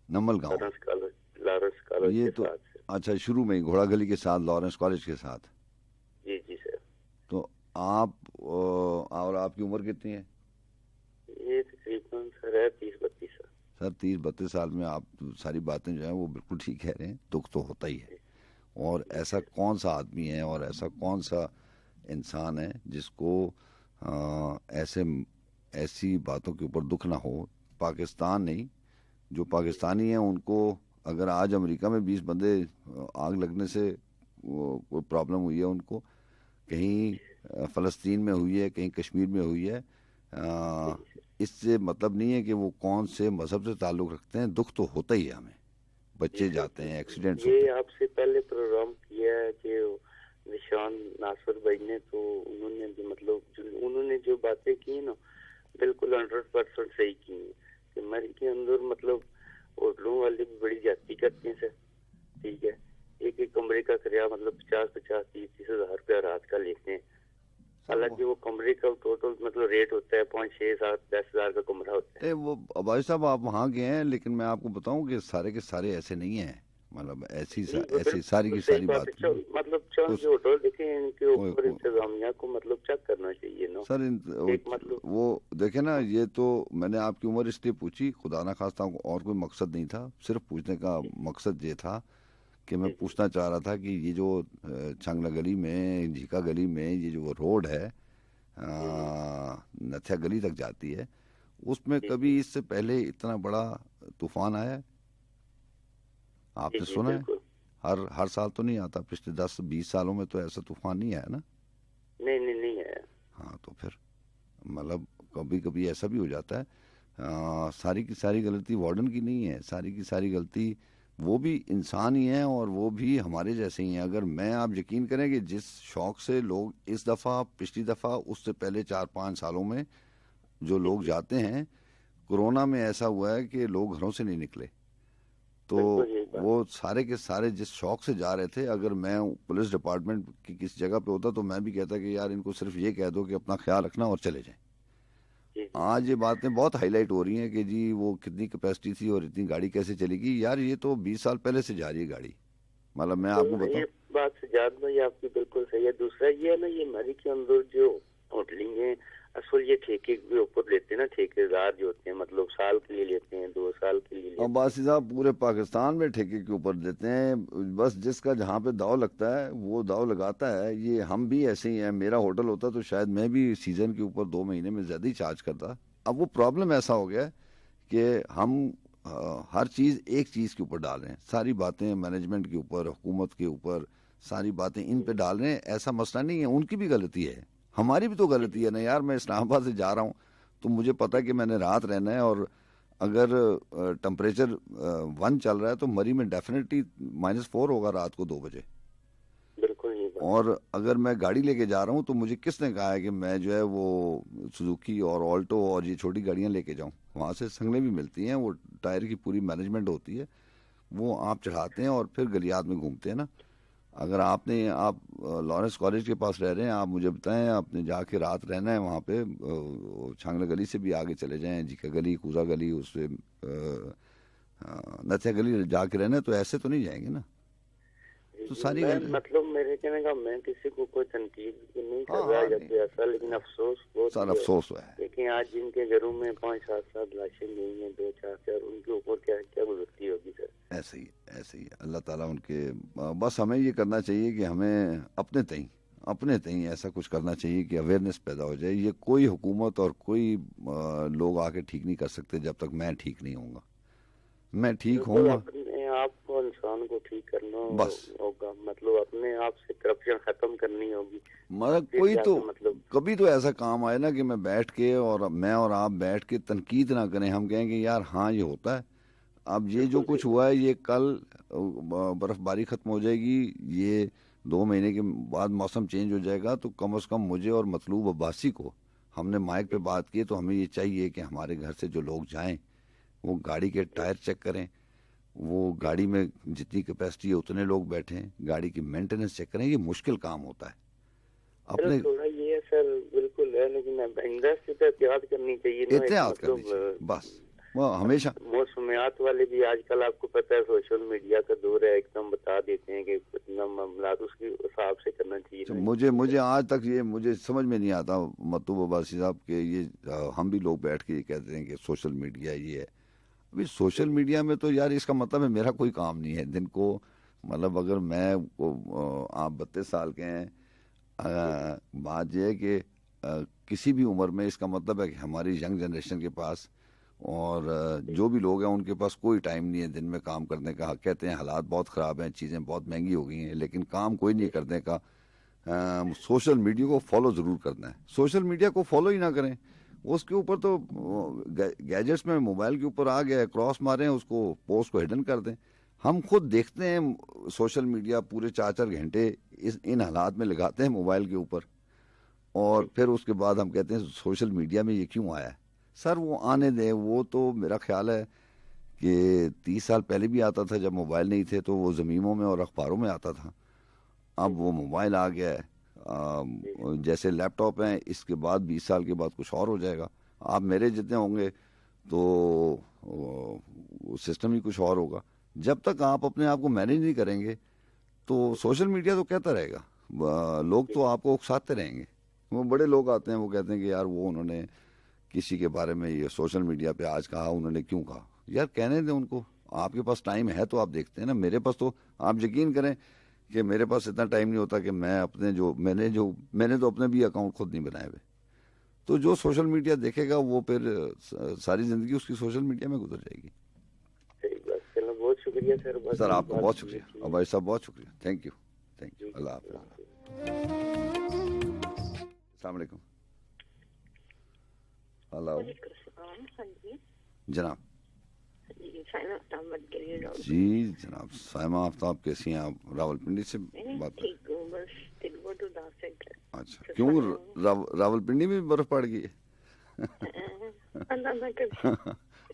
नम्बल गांव। लॉरेंस कॉलेज ये के तो साथ से। अच्छा, शुरू में ही घोड़ा गली के साथ, लॉरेंस कॉलेज के साथ। जी जी सर। तो आप और आपकी उम्र कितनी है? ये तकरीबन सर है 30-32 साल। सर 30-32 साल में आप सारी बातें जो है वो बिल्कुल ठीक कह रहे हैं। दुख तो होता ही है, और ऐसा कौन सा आदमी है और ऐसा कौन सा इंसान है जिसको ऐसी बातों के ऊपर दुख ना हो। पाकिस्तान नहीं, जो पाकिस्तानी हैं उनको अगर आज अमेरिका में 20 बंदे आग लगने से कोई प्रॉब्लम हुई है, उनको कहीं फ़लस्तीन में हुई है, कहीं कश्मीर में हुई है, इससे मतलब नहीं है कि वो कौन से मज़हब से ताल्लुक़ रखते हैं। दुख तो होता ही है हमें, बच्चे जाते हैं, एक्सीडेंट्स होते हैं। ये आपसे पहले प्रोग्राम किया है कि निशान नासिर भाई ने, तो उन्होंने भी मतलब उन्होंने जो बातें की ना बिल्कुल 100% सही की है कि मरी के अंदर मतलब होटलों वाले भी बड़ी जाती करते हैं सर। ठीक है, एक कमरे का किराया मतलब 50-50-30-30 हजार रुपया रात का लेते हैं। हालांकि वो कमरे का टोटल मतलब रेट होता है 5-6-7-10 हजार का कमरा होता है। वो भाई साहब आप वहाँ गए हैं, लेकिन मैं आपको बताऊं कि सारे के सारे ऐसे नहीं हैं। मतलब ऐसी सारी की सारी बात मतलब चंद जो होटल देखे इनके ऊपर इंतजामिया को मतलब चेक करना चाहिए ना सर। मतलब वो देखे ना, ये तो मैंने आपकी उम्र इसलिए पूछी, खुदा ना खास्ता और कोई मकसद नहीं था। सिर्फ पूछने का मकसद ये था कि मैं पूछना चाह रहा था कि ये जो छांगला गली में, झीका गली में ये जो रोड है नथिया गली तक जाती है, उसमें कभी इससे पहले इतना बड़ा तूफान आया है? आपने सुना है? हर साल तो नहीं आता, पिछले 10-20 सालों में तो ऐसा तूफान नहीं आया ना? नहीं है। हाँ, तो फिर मतलब कभी कभी ऐसा भी हो जाता है। सारी की सारी गलती वार्डन की नहीं है, सारी की सारी गलती वो भी इंसान ही हैं और वो भी हमारे जैसे ही हैं। अगर मैं, आप यकीन करें कि जिस शौक से लोग इस दफ़ा, पिछली दफ़ा, उससे पहले 4-5 सालों में जो लोग जाते हैं, कोरोना में ऐसा हुआ है कि लोग घरों से नहीं निकले। तो वो सारे के सारे जिस शौक से जा रहे थे, अगर मैं पुलिस डिपार्टमेंट की किसी जगह पे होता तो मैं भी कहता कि यार इनको सिर्फ ये कह दो कि अपना ख्याल रखना और चले जाएं। आज ये बातें बहुत हाईलाइट हो रही हैं कि जी वो कितनी कैपेसिटी थी और इतनी गाड़ी कैसे चलेगी। यार ये तो 20 साल पहले से जा रही है गाड़ी। मतलब मैं आपको बताऊं, ये बात सजाद भाई आपकी बिल्कुल सही है। दूसरा ये है ना, ये मरी के अंदर जो होटलिंग है असल ये ठेके के ऊपर लेते हैं ना, ठेकेदार जो होते हैं मतलब साल के लिए लेते हैं, 2 साल के लिए लेते हैं। अब्बासी साहब पूरे पाकिस्तान में ठेके के ऊपर देते हैं, बस जिसका जहाँ पे दाव लगता है वो दाव लगाता है। ये हम भी ऐसे ही हैं। मेरा होटल होता तो शायद मैं भी सीजन के ऊपर 2 महीने में ज्यादा ही चार्ज करता। अब वो प्रॉब्लम ऐसा हो गया कि हम हर चीज एक चीज के ऊपर डाल रहे हैं, सारी बातें मैनेजमेंट के ऊपर, हुकूमत के ऊपर, सारी बातें इन पे डाल रहे हैं। ऐसा मसला नहीं है, उनकी भी गलती है, हमारी भी तो गलती है ना यार। मैं इस्लामाबाद से जा रहा हूँ तो मुझे पता है कि मैंने रात रहना है, और अगर टेम्परेचर 1 चल रहा है तो मरी में डेफिनेटली -4 होगा रात को 2 बजे। और अगर मैं गाड़ी लेके जा रहा हूँ तो मुझे किसने कहा है कि मैं जो है वो सुजुकी और ऑल्टो और ये छोटी गाड़ियाँ लेके जाऊँ? वहाँ से संगलें भी मिलती हैं, वो टायर की पूरी मैनेजमेंट होती है, वो आप चढ़ाते हैं और फिर गलियात में घूमते हैं ना। अगर आप लॉरेंस कॉलेज के पास रह रहे हैं, आप मुझे बताएं, आपने जाके रात रहना है वहाँ पे, छांगला गली से भी आगे चले जाएं, जीका गली, कूजा गली, उससे नथिया गली जाके रहना है, तो ऐसे तो नहीं जाएंगे ना। तो सारी मतलब मेरे कहने का, मैं किसी को कोई तनकीद नहीं कर रहा या कोई ऐसा, लेकिन अफसोस बहुत सारा अफसोस है। लेकिन आज जिनके घरों में 5-7 लाशें नहीं है, 2-4, उनके ऊपर क्या गुजरती होगी सर? ऐसे ही अल्लाह ताला उनके, बस हमें ये करना चाहिए कि हमें अपने तई ऐसा कुछ करना चाहिए कि अवेयरनेस पैदा हो जाए। ये कोई हुकूमत और कोई लोग आके ठीक नहीं कर सकते जब तक मैं ठीक नहीं होऊंगा। मैं ठीक होऊंगा, आपको इंसान को ठीक करना बस होगा, मतलब अपने आप से करप्शन खत्म करनी होगी। मगर कोई तो कभी तो ऐसा काम आए ना कि मैं बैठ के और मैं और आप बैठ के तनकीद ना करें, हम कहेंगे यार हाँ ये होता है, अब ये जो कुछ हुआ है ये कल बर्फबारी खत्म हो जाएगी, ये 2 महीने के बाद मौसम चेंज हो जाएगा, तो कम से कम मुझे और मतलूब अब्बासी को हमने माइक पे बात की, तो हमें ये चाहिए कि हमारे घर से जो लोग जाएं वो गाड़ी के टायर चेक करें, वो गाड़ी में जितनी कैपेसिटी है उतने लोग बैठें, गाड़ी की मेंटेनेंस चेक करें। ये मुश्किल काम होता है अपने। थोड़ा ये है सर, बिल्कुल है, लेकिन इंडस्ट्री पे एहतियात करनी चाहिए ना, एहतियात करनी चाहिए बस, वो हमेशा। मौसमियात वाले भी आजकल आपको पता है सोशल मीडिया का दौर है, एकदम बता देते हैं कि इतना मामला, उसके हिसाब से करना चाहिए। तो मुझे आज तक ये मुझे समझ में नहीं आता मतलूब अब्बासी साहब के, ये हम भी लोग बैठ के ये कहते हैं कि सोशल मीडिया ये है। अभी सोशल मीडिया में तो यार इसका मतलब है मेरा कोई काम नहीं है दिन को, मतलब अगर मैं आप 32 साल के हैं, बात यह है कि किसी भी उम्र में, इसका मतलब है कि हमारी यंग जनरेशन के पास और जो भी लोग हैं उनके पास कोई टाइम नहीं है दिन में काम करने का। कहते हैं हालात बहुत ख़राब हैं, चीज़ें बहुत महंगी हो गई हैं, लेकिन काम कोई नहीं करने का। सोशल मीडिया को फॉलो ज़रूर करना है, सोशल मीडिया को फॉलो ही ना करें, उसके ऊपर तो गैजेट्स में मोबाइल के ऊपर आ गया है, क्रॉस मारें उसको, पोस्ट को हिडन कर दें। हम खुद देखते हैं सोशल मीडिया पूरे 4-4 घंटे इन हालात में लगाते हैं मोबाइल के ऊपर, और फिर उसके बाद हम कहते हैं सोशल मीडिया में ये क्यों आया है। सर वो आने दें, वो तो मेरा ख्याल है कि 30 साल पहले भी आता था, जब मोबाइल नहीं थे तो वो ज़मीनों में और अखबारों में आता था। अब वो मोबाइल आ गया है, जैसे लैपटॉप हैं, इसके बाद 20 साल के बाद कुछ और हो जाएगा। आप मेरे जितने होंगे तो सिस्टम ही कुछ और होगा। जब तक आप अपने आप को मैनेज नहीं करेंगे तो सोशल मीडिया तो कहता रहेगा, लोग तो आपको उकसाते रहेंगे। वो बड़े लोग आते हैं, वो कहते हैं कि यार वो उन्होंने किसी के बारे में ये सोशल मीडिया पे आज कहा, उन्होंने क्यों कहा। यार कहने दें उनको, आपके पास टाइम है तो आप देखते हैं ना। मेरे पास तो आप यकीन करें कि मेरे पास इतना टाइम नहीं होता कि मैं अपने मैंने तो अपने भी अकाउंट खुद नहीं बनाए हुए। तो जो सोशल मीडिया देखेगा वो फिर सारी जिंदगी उसकी सोशल मीडिया में गुजर जाएगी। चलो बहुत शुक्रिया सर, आपका बहुत शुक्रिया, और भाई साहब बहुत शुक्रिया, थैंक यू, अल्लाह हाफ़िज़। अस्सलाम वालेकुम। हेलो जनाब। जी जनाब, साइमा आफ्ताब कैसी हैं आप? रावलपिंडी से बात कर। अच्छा, क्यों रावलपिंडी में बर्फ पड़ गई है?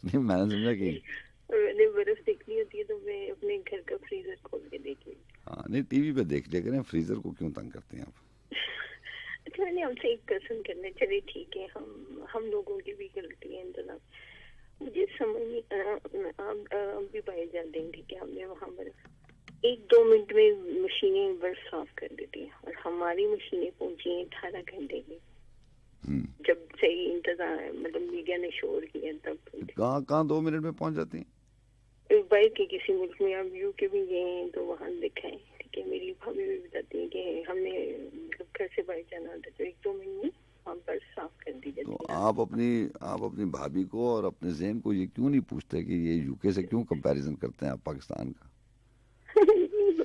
नहीं, मैंने समझा कि बर्फ देखनी होती है तो मैं अपने घर का फ्रीजर खोल के देख ली। हाँ, नहीं टीवी पे देख लिया करें, फ्रीजर को क्यों तंग करते हैं आप? अच्छा, मैंने हमसे एक क्वेश्चन करने, चले ठीक है, हम लोगों की भी गलती है जनाब। मुझे समझ नहीं, आप भी भाई जान देंगे कि हमने वहाँ बर्फ 1-2 मिनट में मशीनें बर्फ साफ कर देती हैं, और हमारी मशीनें पहुंची हैं 18 घंटे की। जब सही इंतजार, मतलब मीडिया ने शोर किया तब। कहाँ 2 मिनट में पहुंच जाती हैं? बाहर के किसी मुल्क में, आप यूके भी गए हैं तो वहाँ देखा है। ठीक है, मेरी भाभी भी बताती है कि हमने मतलब घर से बाहर जाना होता तो 1-2 मिनट में वहाँ पर साफ कर दी जाती है। तो आप अपनी भाभी को और अपने ज़हन को ये क्यों नहीं पूछते कि ये यूके से क्यों कंपैरिजन करते हैं आप पाकिस्तान का?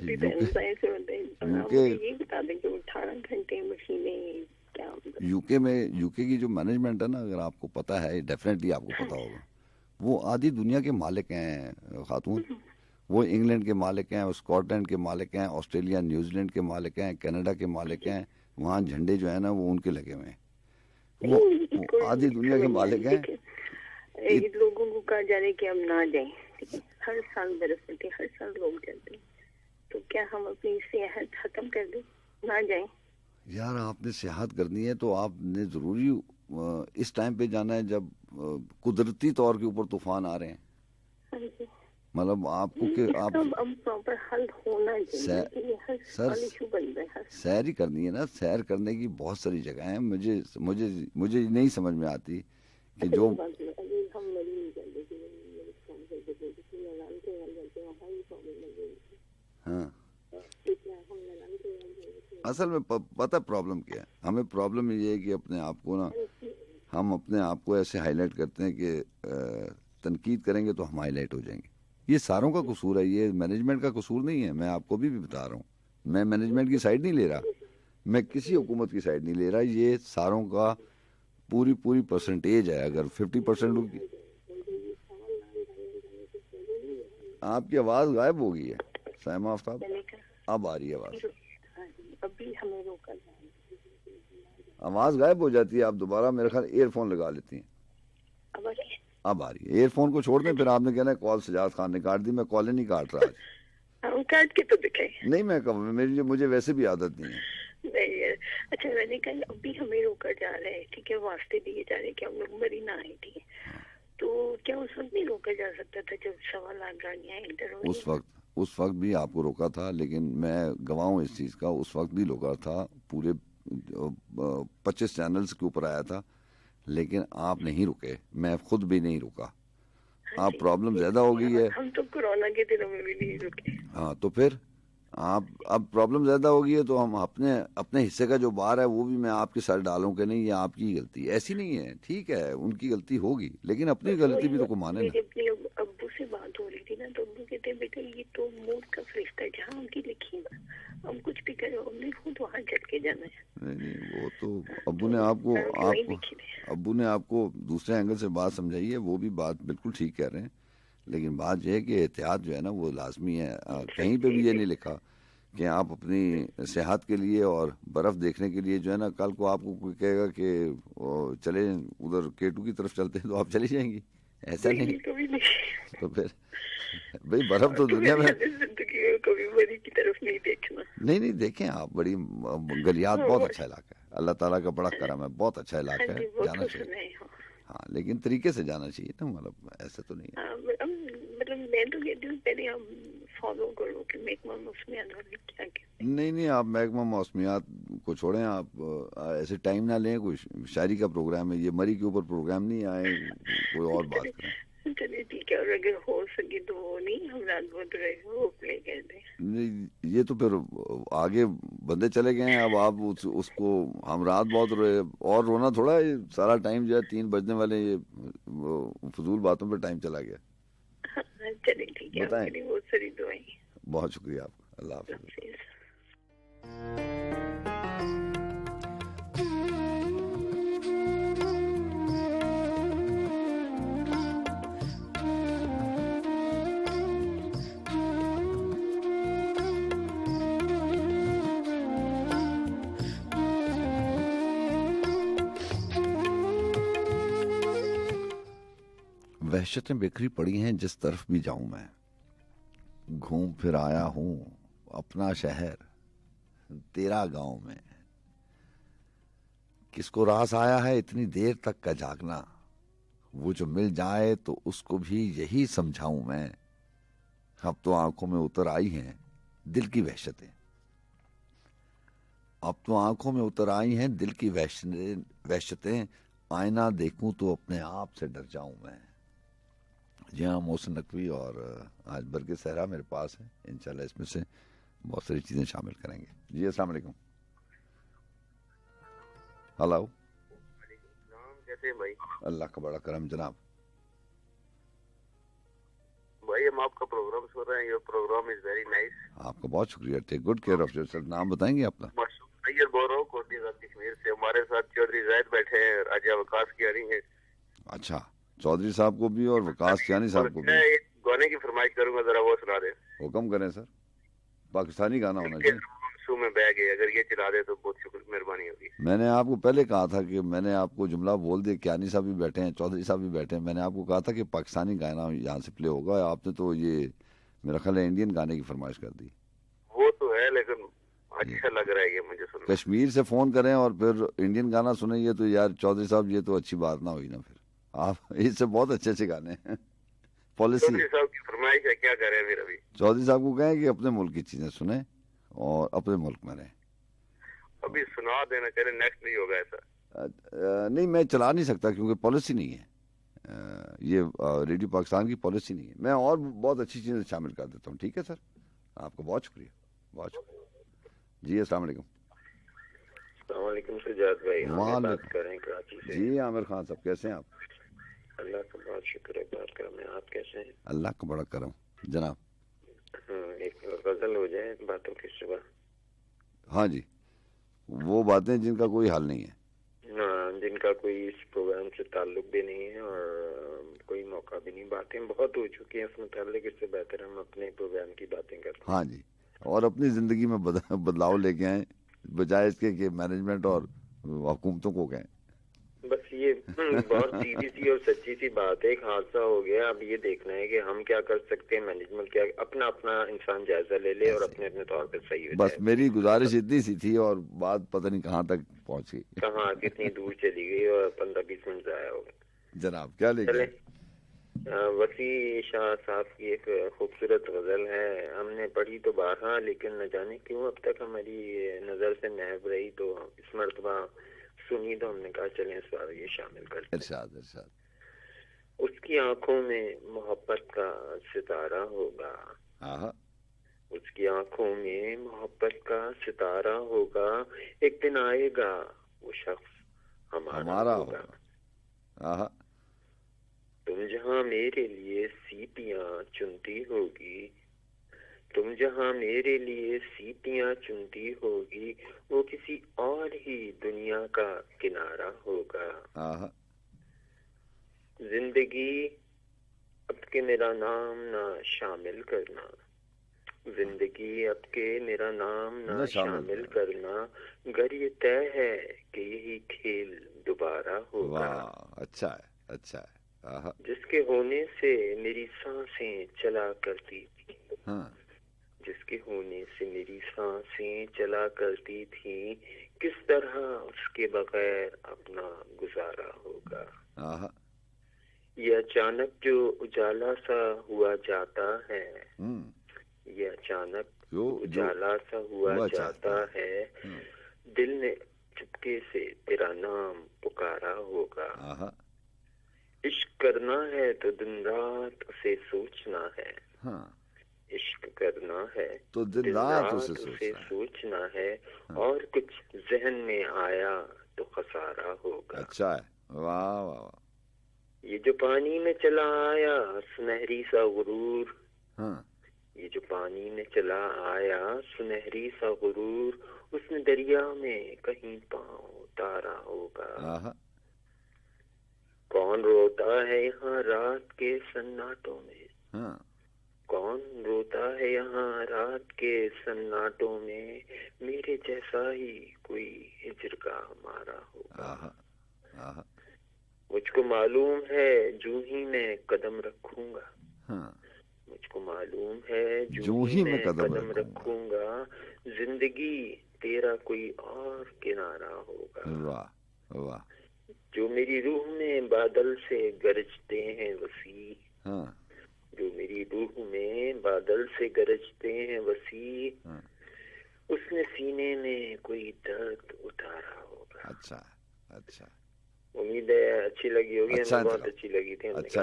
ये बता दें कि 18 घंटे मशीनें क्या, यूके की जो मैनेजमेंट है ना, अगर आपको पता है, डेफिनेटली आपको पता होगा, वो आधी दुनिया के मालिक हैं खातून। वो इंग्लैंड के मालिक हैं, स्कॉटलैंड के मालिक हैं, ऑस्ट्रेलिया न्यूजीलैंड के मालिक हैं, कनाडा के मालिक हैं। वहाँ झंडे जो है ना वो उनके लगे हुए हैं, वो आधी दुनिया के मालिक हैं। लोगों को कहा जा रहा है कि हम ना जाएं, ठीक है, हर साल बर्फ पड़ती है, हर साल लोग जाते हैं, तो क्या हम अपनी सेहत खत्म कर दें, ना जाएं? यार आपने सेहत करनी है तो आपने जरूरी इस टाइम पे जाना है जब कुदरती तौर के ऊपर तूफान आ रहे हैं। मतलब आपको कि आप प्रॉपर हल होना चाहिए, सर सैर ही करनी है ना। सैर करने की बहुत सारी जगह हैं, मुझे नहीं समझ में आती कि जो हाँ, असल में पता प्रॉब्लम क्या है, हमें प्रॉब्लम ये है कि अपने आप को ना, हम अपने आप को ऐसे हाईलाइट करते हैं कि तनकीद करेंगे तो हम हाईलाइट हो जाएंगे। ये सारों का कसूर है, ये मैनेजमेंट का कसूर नहीं है। मैं आपको भी बता रहा हूँ, मैं मैनेजमेंट की साइड नहीं ले रहा, मैं किसी हुकूमत की साइड नहीं ले रहा, ये सारों का पूरी परसेंटेज है। अगर 50% होगी। आपकी आवाज गायब हो गई है साइमा आफ्ताब, अब आ रही है आवाज। अभी हमें रोका, आवाज गायब हो जाती है, आप दोबारा मेरे ख्याल ईयरफोन लगा लेती हैं। अब आ रही है। ईयरफोन को छोड़ दें, फिर आपने कहना है कॉल सजाद खान ने काट दी। मैं कॉल नहीं काट रहा आज। काट के तो दिखाई नहीं, मैं मेरी मुझे वैसे भी आदत नहीं है। नहीं है। अच्छा, मैंने कल अभी हमें रोका जा रहा है, ठीक है, वास्ते दिए जा रहे हैं कि हम लोग मरी ना आए, ठीक है, तो क्या उस वक्त नहीं रोका जा सकता था जब 1.25 लाख गाड़ियां इंटर हो? उस वक्त भी आपको रोका था, लेकिन मैं गवाह हूं इस चीज का। उस वक्त भी रोका था, पूरे 25 चैनल्स के ऊपर आया था, लेकिन आप नहीं रुके, मैं खुद भी नहीं रुका। आप प्रॉब्लम ज्यादा हो गई है। हम तो कोरोना के दिनों में भी नहीं रुके। हाँ, तो फिर आप अब प्रॉब्लम ज्यादा हो गई है, तो हम अपने हिस्से का जो बार है वो भी मैं आपके सर डालूं कि नहीं ये आपकी गलती ऐसी नहीं है। ठीक है, उनकी गलती होगी, लेकिन अपनी गलती भी तो माने ना। अपने अब्बू से बात हो रही थी ना, तो अब्बू कहते बेटा ये तो मूड का फरिश्ता है, जहाँ उनकी लिखी है ना, हम कुछ भी करें, हमने खुद वहाँ चढ़ के जाना है। नहीं, वो तो अब्बू ने आपको दूसरे एंगल से बात समझाई है, वो भी बात बिल्कुल ठीक कह रहे हैं, लेकिन बात यह है कि एहतियात जो है ना वो लाजमी है। कहीं पे भी ये नहीं लिखा कि आप अपनी सेहत के लिए और बर्फ देखने के लिए जो है ना, कल को आपको कोई कहेगा कि चले उधर K2 की तरफ चलते हैं, तो आप चली जाएंगी। ऐसा नहीं। तो फिर भाई बर्फ तो दुनिया में कभी मरी की तरफ नहीं देखना। नहीं देखें आप, बड़ी गलियात बहुत अच्छा इलाका है, अल्लाह ताला का बड़ा करम है, बहुत अच्छा इलाका है, जाना चाहिए। हाँ, लेकिन तरीके से जाना चाहिए ना, मतलब ऐसा तो नहीं है। मतलब मैं तो कहती हूँ पहले आप फॉलो करो कि महकमा मौसमियात क्या क्या। नहीं, आप महकमा मौसमियात को छोड़ें, आप ऐसे टाइम ना लें। कोई शायरी का प्रोग्राम है, ये मरी के ऊपर प्रोग्राम नहीं आए, कोई और बात करें। चलिए ठीक है, और अगर हो सके तो वो नहीं, हम रात भर रहे वो प्ले कर दें। नहीं, ये तो फिर आगे बंदे चले गए हैं, अब आप उसको हम रात बहुत रोए, और रोना थोड़ा है। सारा टाइम जो है 3 बजने वाले, ये फजूल बातों पे टाइम चला गया। चलिए ठीक है, आपके लिए बहुत सारी दुआएं। बहुत शुक्रिया आपका, अल्लाह हाफिज़। वहशतें बिखरी पड़ी हैं जिस तरफ भी जाऊं मैं, घूम फिर आया हूं अपना शहर तेरा गांव में। किसको रास आया है इतनी देर तक का जागना, वो जो मिल जाए तो उसको भी यही समझाऊं मैं। अब तो आंखों में उतर आई हैं दिल की वहशतें, अब तो आंखों में उतर आई हैं दिल की वहशतें। आईना देखूं तो अपने आप से डर जाऊं मैं। जी हाँ, मोहसिन नकवी और आज बरके सहरा मेरे पास है, इंशाल्लाह इसमें से बहुत सारी चीजें शामिल करेंगे। जी अस्सलाम वालेकुम। हेलो, कैसे हैं भाई? अल्लाह का बड़ा करम जनाब। भाई हम आपका प्रोग्राम सुन रहे हैं, your program is very nice. आपका बहुत शुक्रिया, take good care of yourself. नाम बताएंगे अपना? सैयद बोल रहा हूँ कोटी कश्मीर से। हमारे साथ चौधरी जायद बैठे हैं, राजा वकास कियानी है। अच्छा, चौधरी साहब को भी और वकास कियानी साहब को भी। मैं एक गाने की फरमाइश करूंगा, जरा वो सुना दे। हुक्म करें सर, पाकिस्तानी गाना होना चाहिए। में बैग है, अगर ये चला दे तो बहुत शुक्र मेहरबानी होगी। मैंने आपको पहले कहा था कि मैंने आपको जुमला बोल दिया, कियानी साहब भी बैठे हैं, चौधरी साहब भी बैठे हैं, मैंने आपको कहा था कि पाकिस्तानी गाना यहाँ से प्ले होगा। आपने तो ये मेरा ख्याल है इंडियन गाने की फरमाइश कर दी। वो तो है, लेकिन अच्छा लग रहा है ये मुझे सुनना। कश्मीर से फोन करें और फिर इंडियन गाना सुनेंगे तो यार चौधरी साहब ये तो अच्छी बात ना हुई ना। फिर आप इससे बहुत अच्छे अच्छे गाने हैं। पॉलिसी चौधरी साहब की फरमाइश है, क्या करें फिर? अभी चौधरी साहब को कहें कि अपने मुल्क की चीजें सुने और अपने मुल्क में रहें। अभी सुना देना, कह रहे नेक्स्ट नहीं होगा ऐसा। नहीं, मैं चला नहीं सकता क्योंकि पॉलिसी नहीं है, ये रेडियो पाकिस्तान की पॉलिसी नहीं है। मैं और बहुत अच्छी चीजें शामिल कर देता हूँ। ठीक है सर, आपका बहुत शुक्रिया, बहुत शुक्रिया। जी अस्सलाम वालेकुम। अस्सलाम वालेकुम सजाद भाई, हम बात कर रहे हैं कराची से। जी आमिर खान साहब, कैसे हैं आप? अल्लाह का बहुत शुक्र है, बात कर मैं। आप कैसे हैं? अल्लाह का बड़ा करम जनाब। एक गजल हो जाए बातों की सुबह। हाँ जी, वो बातें जिनका कोई हल नहीं है, जिनका कोई इस प्रोग्राम से ताल्लुक भी नहीं है और कोई मौका भी नहीं। बातें बहुत हो चुकी हैं इस मुताबिक, इससे बेहतर हम अपने प्रोग्राम की बातें करते हैं। हाँ जी, और अपनी जिंदगी में बदलाव लेके आए, बजाय इसके कि मैनेजमेंट और हुकूमतों को कहें। बस ये बहुत सीधी सी और सच्ची सी बात है, एक हादसा हो गया, अब ये देखना है कि हम क्या कर सकते हैं, मैनेजमेंट क्या, अपना अपना इंसान जायजा ले ले और अपने अपने तौर पे सही हो बस जाए। मेरी गुजारिश इतनी सी थी और बात पता नहीं कहाँ तक पहुंच गई, कहाँ कितनी दूर चली गई और 15-20 मिनट जाया हो गया। जनाब क्या लेके वसी शाह साहब की एक खूबसूरत गजल है, हमने पढ़ी तो बारहा, लेकिन न जाने क्यों अब तक हमारी नजर से महब रही, तो इस मर्तबा सुनी तो हमने कहा चलें इस बार ये शामिल करते हैं। इरशाद इरशाद। उसकी आंखों में मोहब्बत का सितारा होगा, उसकी आंखों में मोहब्बत का सितारा होगा, एक दिन आएगा वो शख्स हमारा होगा। तुम जहां मेरे लिए सीटियां चुनती होगी, तुम जहां मेरे लिए सीटियां चुनती होगी, वो किसी और ही दुनिया का किनारा होगा। जिंदगी अब के मेरा नाम ना शामिल करना, जिंदगी अब के मेरा नाम ना शामिल करना, गर ये तय है कि यही खेल दोबारा होगा। अच्छा है, अच्छा है। जिसके होने से मेरी सांसें चला करती थी, जिसके होने से मेरी सांसें चला करती थी, किस तरह उसके बगैर अपना गुजारा होगा। ये अचानक जो उजाला सा हुआ जाता है, ये अचानक जो उजाला सा हुआ जाता है, दिल ने चुपके से तेरा नाम पुकारा होगा। इश्क करना है तो दिन रात उसे सोचना है, इश्क करना है तो दिन रात उसे सोचना है, और कुछ जहन में आया तो खसारा होगा। अच्छा है, वाह वाह। ये जो पानी में चला आया सुनहरी सा गुरूर, ये जो पानी में चला आया सुनहरी सा गुरूर, उसने दरिया में कहीं पाँव उतारा होगा। कौन रोता है यहाँ रात के सन्नाटों में, कौन रोता है यहाँ रात के सन्नाटों में, मेरे जैसा ही कोई हिजर का मारा होगा। मुझको मालूम है जूं ही मैं कदम रखूंगा, मुझको मालूम है जूं ही मैं कदम रखूंगा, जिंदगी तेरा कोई और किनारा होगा। वाह वाह। जो मेरी रूह में बादल से गरजते हैं वसी, जो मेरी रूह में बादल से गरजते हैं वसी, उसने सीने में कोई दर्द उतारा होगा। अच्छा अच्छा, उम्मीद है अच्छी लगी होगी। अच्छा, बहुत अच्छी लगी थी। अच्छा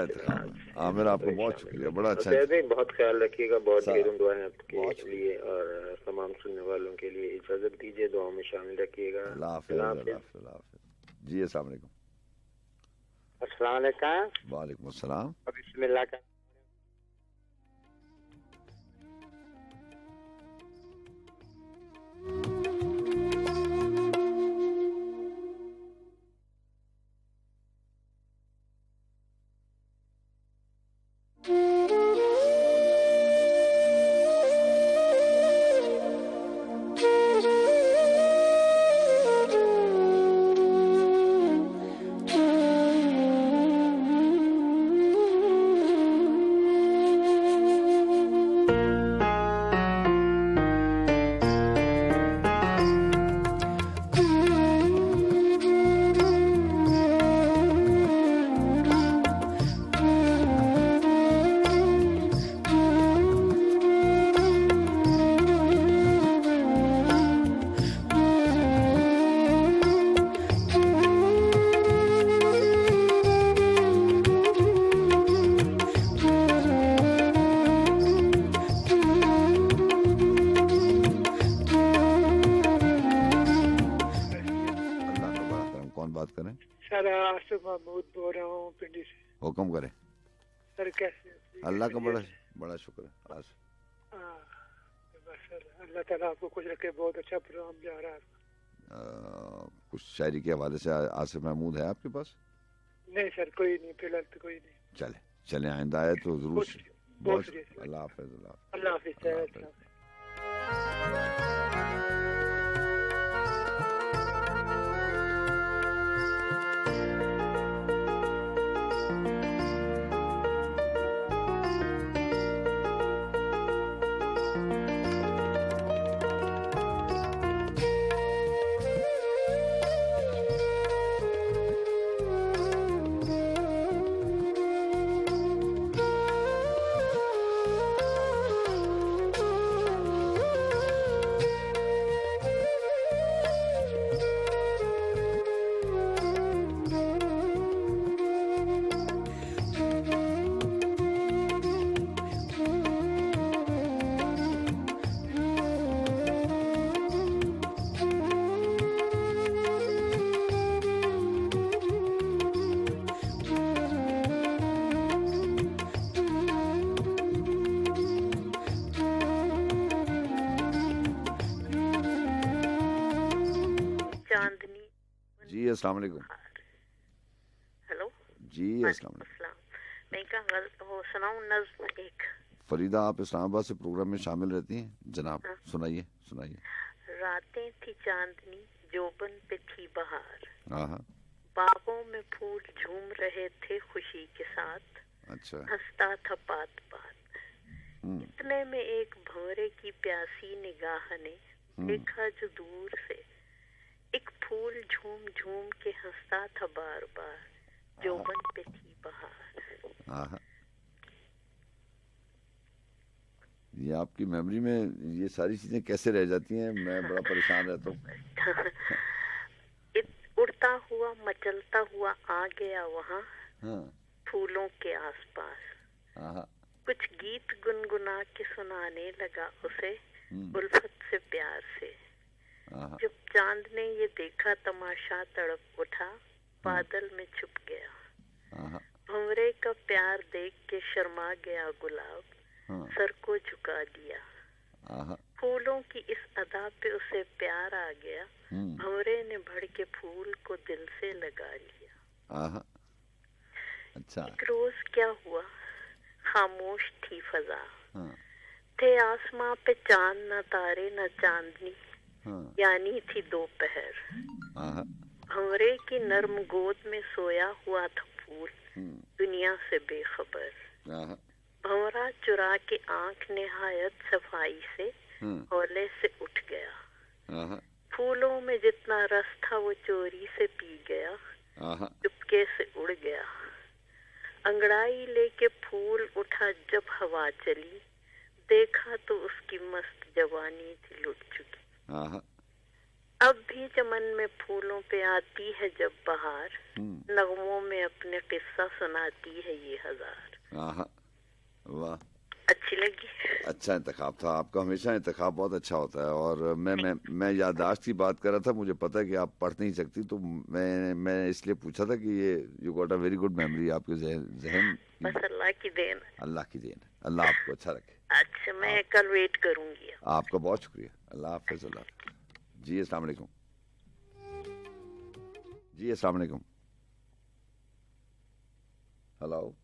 आमिर, आपको बहुत शुक्रिया, बड़ा अच्छा। बहुत ख्याल रखिएगा, बहुत ढेरों दुआएं आपके लिए और तमाम सुनने वालों के लिए। इजाजत दीजिए, दुआ में शामिल रखिएगा। जी अस्सलाम वालेकुम। अस्सलाम वालेकुम। वालेकुम अस्सलाम। बिस्मिल्लाह का हुक्म करें। सर कैसे? अल्लाह का बड़ा शुक्र है। आज बस अल्लाह ताला आपको कुछ रखे, बहुत अच्छा प्रोग्राम जा रहा है। कुछ शायरी के हवाले से आसिफ महमूद है आपके पास? नहीं सर, कोई नहीं, फिलहाल तो कोई नहीं। चले आइंदा आए तो जरूर। बहुत अल्लाह हाफिज। अल्लाह हाफिज। जी अस्सलाम वालेकुम। हेलो जी अस्सलाम वालेकुम। मैं क्या सुनाऊं नज़्म एक? फरीदा, आप इस्लामाबाद से प्रोग्राम में शामिल रहती हैं जनाब? सुनाइए। रातें थी चांदनी, जोबन पे थी बहार, बागों में फूल झूम रहे थे खुशी के साथ। अच्छा। हंसता था बात बात। इतने में एक भंवरे की प्यासी निगाह ने देखा जो दूर से, एक फूल झूम झूम के हंसता था बार बार, जोबन पे थी बहार। ये आपकी मेमोरी में ये सारी चीजें कैसे रह जाती हैं? मैं बड़ा परेशान रहता हूँ। उड़ता हुआ मचलता हुआ आ गया वहाँ फूलों के आसपास, कुछ गीत गुनगुना के सुनाने लगा उसे उल्फत से प्यार से। जब चांद ने ये देखा तमाशा तड़प उठा, बादल में छुप गया। भंवरे का प्यार देख के शर्मा गया गुलाब, सर को झुका दिया। फूलों की इस अदा पे उसे प्यार आ गया, भंवरे ने भर के फूल को दिल से लगा लिया। अच्छा। एक रोज क्या हुआ, खामोश थी फजा, थे आसमां पे चांद न तारे न चांदनी, यानी थी दोपहर। भंवरे की नर्म गोद में सोया हुआ था फूल, दुनिया से बेखबर। भंवरा चुरा के आंख निहायत सफाई से हौले से उठ गया। फूलों में जितना रस था वो चोरी से पी गया, चुपके से उड़ गया। अंगड़ाई लेके फूल उठा जब हवा चली, देखा तो उसकी मस्त जवानी थी लुट चुकी। अब भी चमन में फूलों पे आती है जब बहार, नगमों में अपने किस्सा सुनाती है ये हजार। वाह, अच्छी लगी। अच्छा इंतखाब था आपका, हमेशा इंतखाब बहुत अच्छा होता है। और मैं याददाश्त की बात कर रहा था, मुझे पता है कि आप पढ़ नहीं सकती, तो मैं इसलिए पूछा था कि ये you got a very good memory, आपके जहन बस अल्लाह की देन। अल्लाह की देन, अल्लाह आपको अच्छा रखे। अच्छा, मैं कल वेट करूंगी। आपका बहुत शुक्रिया, अल्लाह हाफिज। अल्लाह। जी अस्सलाम वालेकुम। जी अस्सलाम वालेकुम। हेलो।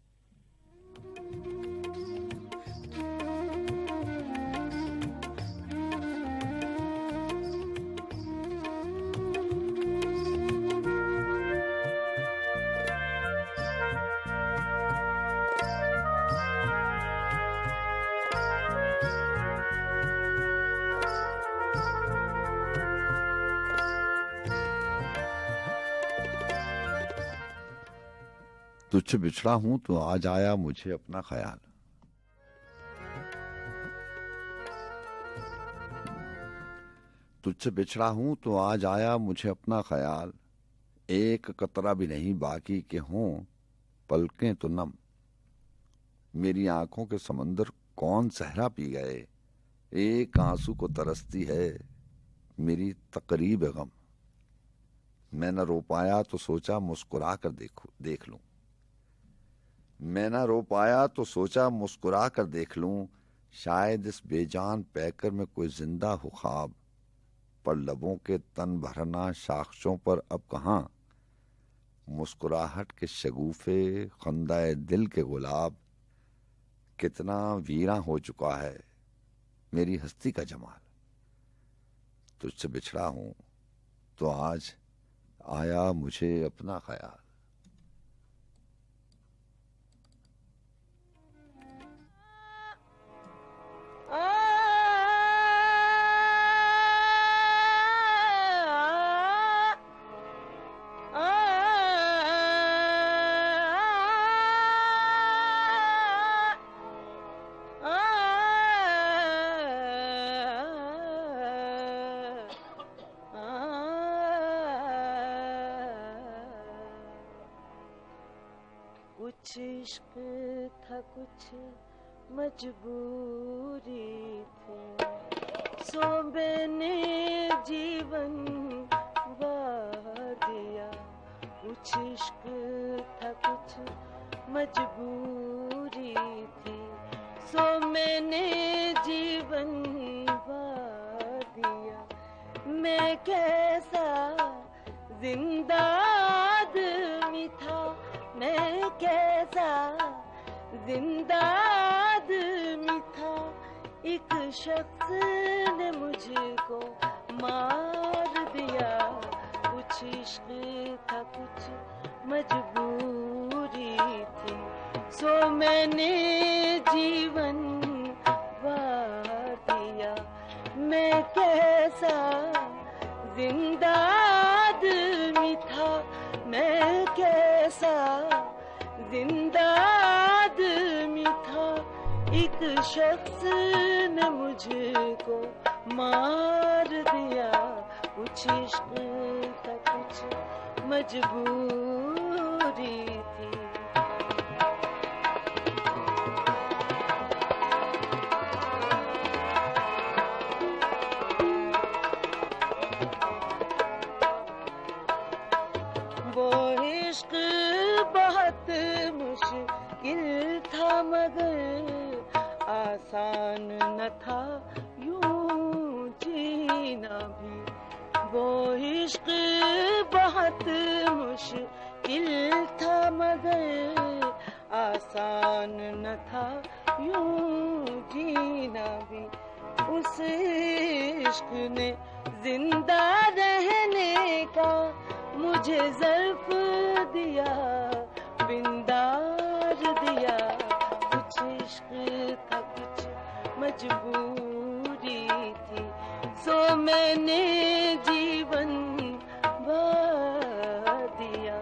तुझसे बिछड़ा हूं तो आज आया मुझे अपना ख्याल, तुझसे बिछड़ा हूं तो आज आया मुझे अपना ख्याल, एक कतरा भी नहीं बाकी के हों पलकें तो नम, मेरी आंखों के समंदर कौन सहरा पी गए, एक आंसू को तरसती है मेरी तकरीब गम, मैं न रो पाया तो सोचा मुस्कुरा कर देख लूं, मैं न रो पाया तो सोचा मुस्कुरा कर देख लूं, शायद इस बेजान पैकर में कोई जिंदा हो ख्वाब, पर लबों के तन भरना साक्ष्यों पर अब कहाँ। मुस्कुराहट के शगुफे खंदाए दिल के गुलाब, कितना वीरा हो चुका है मेरी हस्ती का जमाल। तुझसे बिछड़ा हूं तो आज आया मुझे अपना ख्याल। कुछ इश्क था कुछ मजबूरी थी, सो मैंने जीवन वार दिया। कुछ इश्क था कुछ मजबूरी थी, सो मैंने जीवन वार दिया। मैं कैसा जिंदा आदमी था, मैं कैसा जिंदा आदमी था। एक शख्स ने मुझको मार दिया। कुछ इश्क था कुछ मजबूरी थी, सो मैंने जीवन वार दिया। मैं कैसा जिंदा आदमी था, मैं कैसा जिंदा आदमी था। एक शख्स ने मुझको मार दिया। कुछ इश्क था कुछ मजबूरी थी। वो इश्क बहुत मुश्किल था मगर आसान न था यूं जीना भी। वो इश्क बहुत मुश्किल था मगर आसान न था यूं जीना भी। उस इश्क ने जिंदा रहने का मुझे ज़र्फ दिया, बिंदार दिया। कुछ इश्क था कुछ मजबूरी थी, सो मैंने जीवन वार दिया।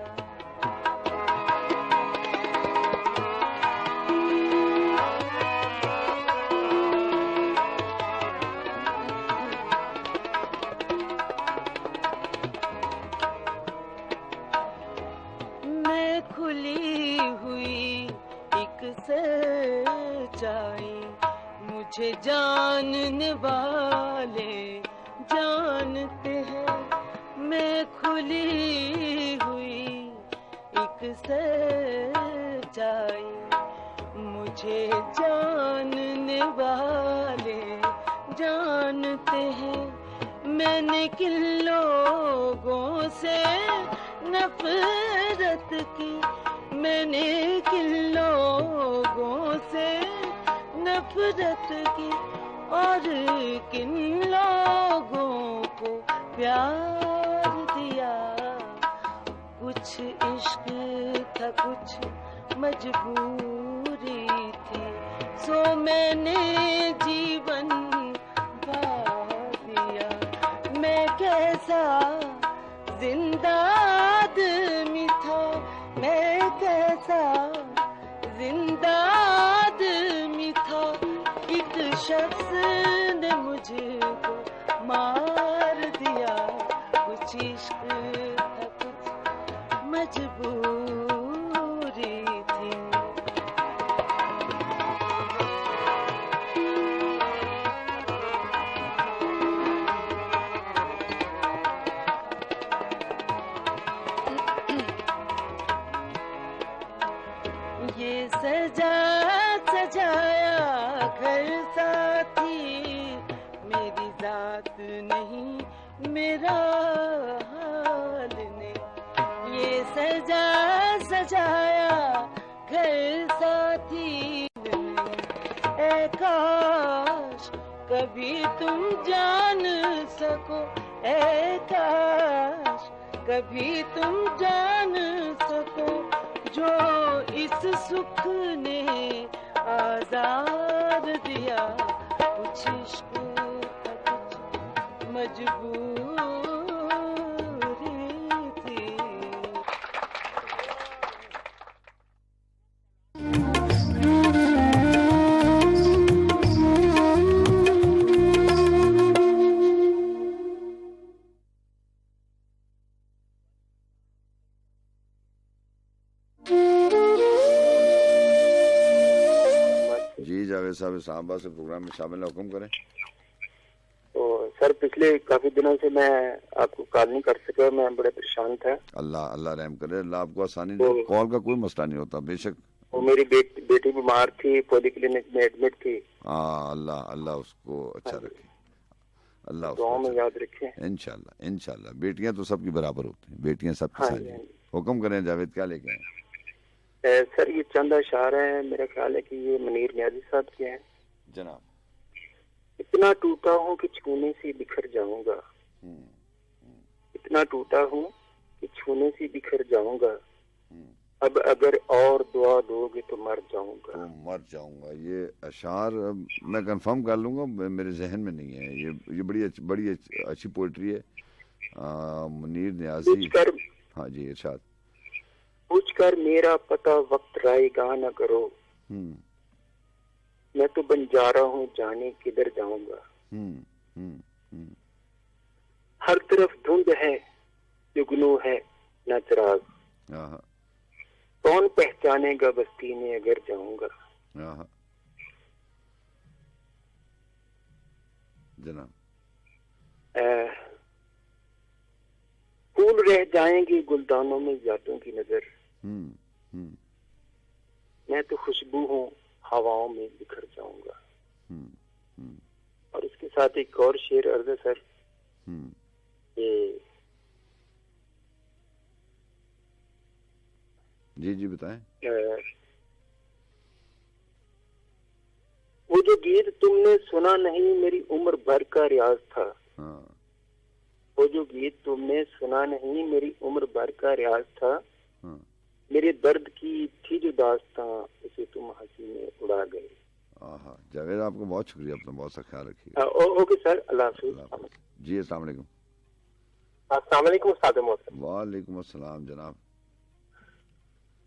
मैं खुली हुई एक सच्चाई मुझे जानने वाले जानते हैं। मैं खुली हुई एक सच्चाई मुझे जानने वाले जानते हैं। मैंने किन लोगों से नफरत की, मैंने किन लोगों से नफरत की, और किन लोगों को प्यार दिया। कुछ इश्क था कुछ मजबूरी थी, सो मैंने जीवन वार दिया। मैं कैसा जिंदा आदमी था, मैं कैसा जिंदा आदमी था। एक शख्स ने मुझको मार दिया। कुछ इश्क था कुछ मजबूरी थी। ये सजा सजाया घर साथी मेरी जात नहीं मेरा हाल ने ये सजा सजाया घर साथी ने। ऐ काश कभी तुम जान सको, ऐ काश कभी तुम जान सको, जो इस सुख ने आजाद दिया। कुछ इश्क था, कुछ मजबूरी थी। जी जावेद साहब इस्लामाबाद से प्रोग्राम में शामिल हुक्म करें। तो सर पिछले काफी दिनों से मैं आपको कॉल नहीं कर सका, मैं बड़े परेशान था। अल्लाह अल्लाह रहम करे, अल्लाह आपको आसानी दे। कॉल का कोई मसला नहीं होता बेशक। वो मेरी बेटी बीमार थी, पॉली क्लिनिक में एडमिट थी। अल्लाह अल्लाह उसको अच्छा रखे, अल्लाह दुआ में याद रखे। इंशाल्लाह इंशाल्लाह। बेटियां तो सबकी बराबर होती हैं, बेटियां सबकी साझी। हुक्म करें जावेद, क्या लेके आए? सर ये चंद अशार है, मेरा ख्याल है कि ये मुनीर न्याजी साहब के हैं। जनाब। इतना टूटा हूँ कि छूने से बिखर जाऊंगा, इतना टूटा हूँ कि छूने से बिखर जाऊंगा, अब अगर और दुआ दोगे तो मर जाऊंगा। तो मर जाऊंगा। ये अशार मैं कंफर्म कर लूंगा, मेरे जहन में नहीं है। ये बड़ी अच्छी पोइट्री है। मुनीर न्याजी। हाँ जी इरशाद। पूछकर मेरा पता वक्त रायगा न करो, मैं तो बन जा रहा हूँ जाने किधर जाऊंगा। हर तरफ धुंध है, जुगनू है न चिराग, कौन पहचानेगा बस्ती में अगर जाऊंगा। जनाब। फूल रह जाएंगे गुलदानों में यादों की नजर, मैं तो खुशबू हूँ हवाओं में बिखर जाऊंगा। और इसके साथ एक और शेर अर्ज है सर। ये जी बताएं। वो जो गीत तुमने सुना नहीं मेरी उम्र भर का रियाज था। वो जो गीत तुमने सुना नहीं मेरी उम्र भर का रियाज था, मेरे दर्द की थी जो दास्तां उसे तुम हंसी में उड़ा गए। जावेद आपको बहुत शुक्रिया, अपना बहुत सा ख्याल रखिएगा। ओके सर, अल्लाह हाफ़िज़। जी अस्सलाम वालेकुम। अस्सलाम वालेकुम उस्ताद मोहसिन। वालेकुम अस्सलाम जनाब।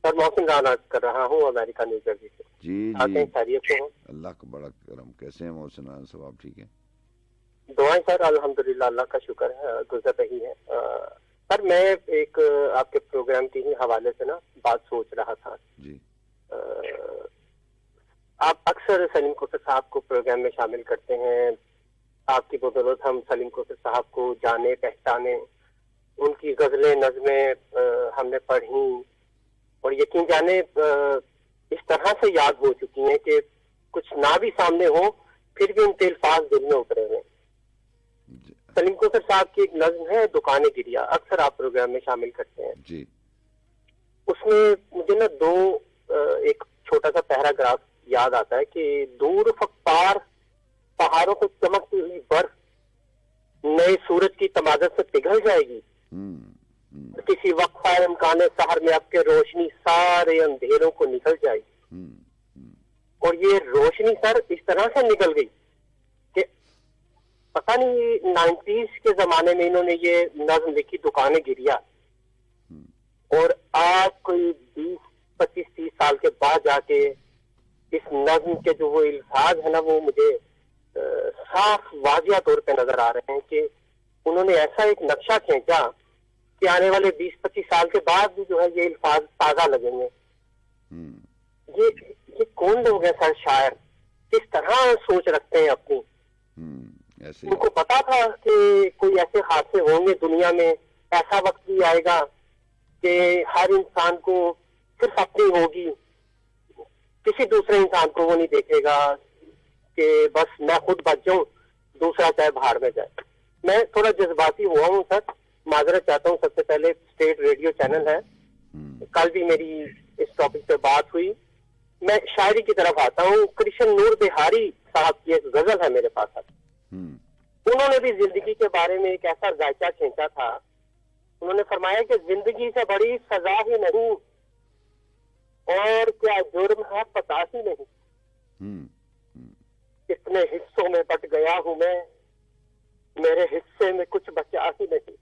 सर मोहसिन राना कर रहा हूँ अमेरिका न्यू जर्सी से। जी खैरियत से हो? अल्लाह का बड़ा करम। कैसे हैं मोहसिन राना साहब, आप ठीक हैं? दुआएं सर अल्हम्दुलिल्लाह, अल्लाह का शुक्र है गुजर रही है। सर मैं एक आपके प्रोग्राम के ही हवाले से ना बात सोच रहा था जी। आप अक्सर सलीम कोसर साहब को प्रोग्राम में शामिल करते हैं। आपकी बदौलत हम सलीम कोसर साहब को जाने पहचाने, उनकी गजलें नज़में हमने पढ़ी और यकीन जाने इस तरह से याद हो चुकी हैं कि कुछ ना भी सामने हो फिर भी उनके अल्फाज दिल में उतरे हुए। सलीम कोसर साहब की एक नज्म है दुकाने गिरिया, अक्सर आप प्रोग्राम में शामिल करते हैं जी। उसमें मुझे ना एक छोटा सा पैराग्राफ याद आता है कि दूर फक्तार पहाड़ों को चमकती हुई बर्फ नए सूरज की तमादत से पिघल जाएगी। किसी वक्फा इम्कान सहर में आपके रोशनी सारे अंधेरों को निकल जाएगी। और ये रोशनी सर इस तरह से निकल गई कि पता नहीं 90s के जमाने में इन्होंने ये नज्म लिखी दुकानें गिरिया, और आज कोई 20-25-30 साल के बाद जाके इस नज्म के जो वो अल्फाज है ना वो मुझे साफ वाजिया तौर पे नजर आ रहे हैं कि उन्होंने ऐसा एक नक्शा खींचा कि आने वाले 20-25 साल के बाद भी जो है ये अल्फाज ताजा लगेंगे। ये कौन लोग हैं सर शायर, किस तरह सोच रखते हैं अपनी। उनको पता था कि कोई ऐसे हादसे होंगे दुनिया में, ऐसा वक्त भी आएगा कि हर इंसान को सिर्फ अपनी होगी, किसी दूसरे इंसान को वो नहीं देखेगा कि बस मैं खुद बच जाऊं, दूसरा चाहे बाहर में जाए। मैं थोड़ा जज्बाती हुआ हूँ सर, माजरत चाहता हूँ। सबसे पहले स्टेट रेडियो चैनल है, कल भी मेरी इस टॉपिक पे बात हुई। मैं शायरी की तरफ आता हूँ। कृष्ण नूर बिहारी साहब की एक गजल है मेरे पास। उन्होंने भी जिंदगी के बारे में एक ऐसा जायका खींचा था। उन्होंने फरमाया कि जिंदगी से बड़ी सजा ही नहीं और क्या जुर्म है पता ही नहीं। इतने हिस्सों में बट गया हूं मैं, मेरे हिस्से में कुछ बचा ही नहीं।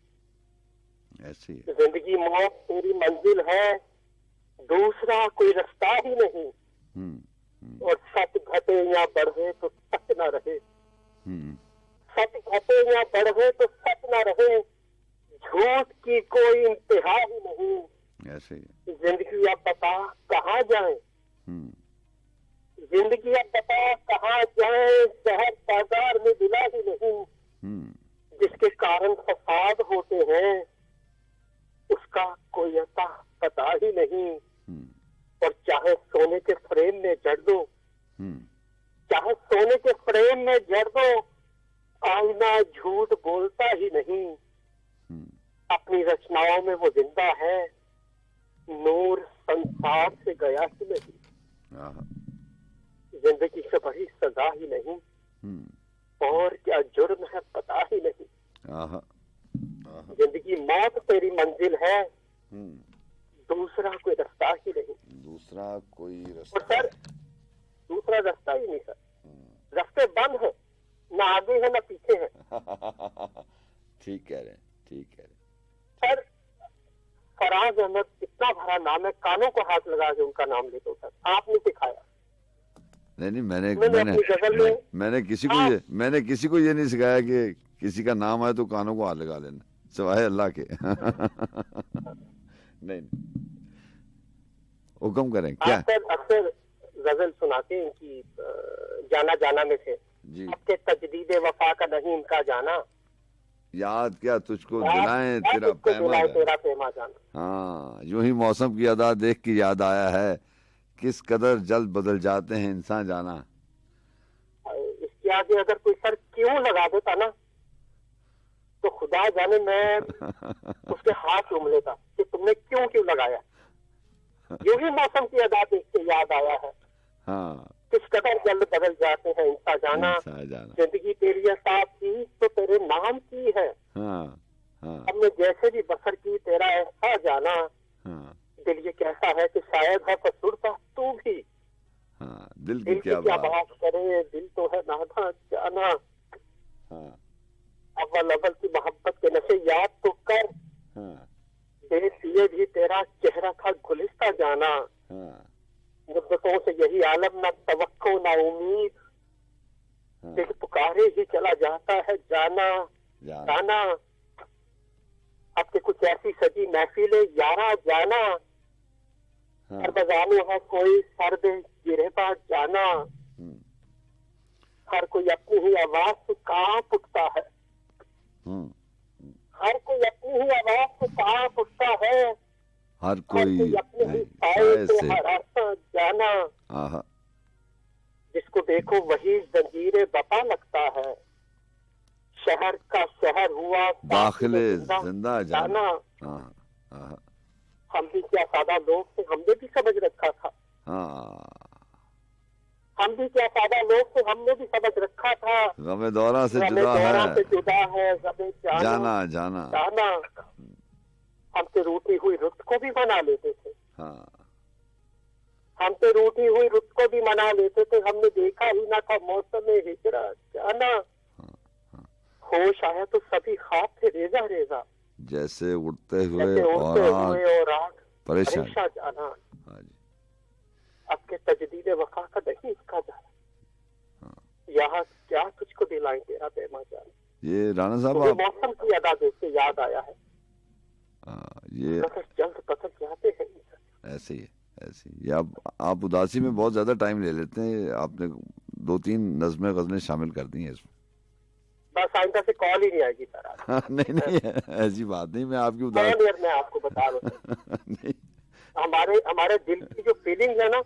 ऐसी जिंदगी मौत तेरी मंजिल है, दूसरा कोई रास्ता ही नहीं। और सच घटे या बढ़े तो सच ना रहे, सच घटे या बढ़े तो सच ना रहे, झूठ की कोई इंतहा ही नहीं। ऐसे जिंदगी अब बता कहाँ जाए, जिंदगी अब बता कहाँ जाए, शहर बाजार में दिला ही नहीं। जिसके कारण फसाद होते हैं उसका कोई अता पता ही नहीं। और चाहे सोने के फ्रेम में जड़ दो, चाहे सोने के फ्रेम में जड़ दो, आईना झूठ बोलता ही नहीं। अपनी रचनाओं में वो जिंदा है, नूर संसार से गया ही नहीं। जिंदगी से बड़ी सजा ही नहीं और क्या जुर्म है पता ही नहीं। जिंदगी मौत तेरी मंजिल है, दूसरा कोई रास्ता ही नहीं। दूसरा कोई रास्ता, और सर दूसरा रास्ता ही नहीं सर, रास्ते बंद है, ना आगे है ना पीछे है। ठीक कह रहे हैं, ठीक कह रहे हैं सर। फराज अहमद इतना भरा नाम है, कानों को हाथ लगा के उनका नाम लेते हो सर। आपने सिखाया? नहीं, मैंने किसी को ये नहीं सिखाया कि किसी का नाम आए तो कानों को हाथ लगा लेना, सिवाय अल्लाह के। नहीं, हुक्म करें क्या? अक्सर गजल सुनाते हैं कि जाना जाना में से जी, आपके तजदीद वफा का नहीं इनका जाना, याद क्या तुझको दिलाएं तेरा पैमा जाना। हाँ, यूं ही मौसम की अदा देख के याद आया है, किस कदर जल्द बदल जाते हैं इंसान जाना। इसके आगे अगर कोई सर क्यों लगा देता ना तो खुदा जाने मैं उसके हाथ चूम लेता कि तुमने क्यों क्यों लगाया। यूं ही मौसम की अदा देख के याद आया है, हाँ, किस कदर जल्द बदल जाते हैं इंसान जाना। जिंदगी तेरी साथ की तो तेरे नाम की है, हमने जैसे भी बसर की तेरा ऐसा जाना। दिल ये कहता है कि शायद है कसूरता तू भी, दिल की क्या बात करे, दिल तो है नादा जाना। अव्वल की मोहब्बत के नशे याद तो कर, ये भी तेरा चेहरा था गुलिस्ता जाना। मुद्दतों से यही आलम, ना तवक्को ना उम्मीद, दिल पुकारे ही चला जाता है जाना जाना। अब के कुछ ऐसी सजी महफिले यारा जाना, हर बजानो है कोई सर्द गिरेबा जाना। हर कोई अपनी ही आवाज से कांप उठता है, हर कोई अपनी ही आवाज से कांप उठता है, हर कोई अपने ही साए से हराता जाना। जिसको देखो वही जंजीरे बता लगता है, शहर का शहर हुआ दाखिले जिंदा जाना। हम भी क्या सादा लोग थे, हमने भी समझ रखा था। हम भी क्या सादा लोग थे, हमने भी समझ रखा था। गमे दौरा से जुदा है गमे जाना जाना जाना। हम तो रूठी हुई रुत को भी मना लेते थे, हम तो रूठी हुई रुत को भी मना लेते थे। हमने देखा ही ना था मौसम में हिजरा जाना। होश आया तो सभी ख्वाब थे रेजा रेजा, जैसे उड़ते हुए और आग परेशान जाना। अब के तजदीद वफा का नहीं इसका जाना, यहाँ क्या तुझको दिलाएं तेरा पैमा जाना। ये राणा साहब मौसम की अदा देख के याद आया है, ये जल्द बदल जाते हैं। ऐसे ही ऐसे ही। आप उदासी में बहुत ज्यादा टाइम ले लेते हैं, आपने 2-3 नज़्में गज़लें शामिल कर दी हैं इसमें। बस आइंदा से कॉल ही नहीं आएगी सर। नहीं ऐसी बात नहीं, मैं आपकी मैं आपको बता रहा हूँ। हमारे दिल की जो फीलिंग है ना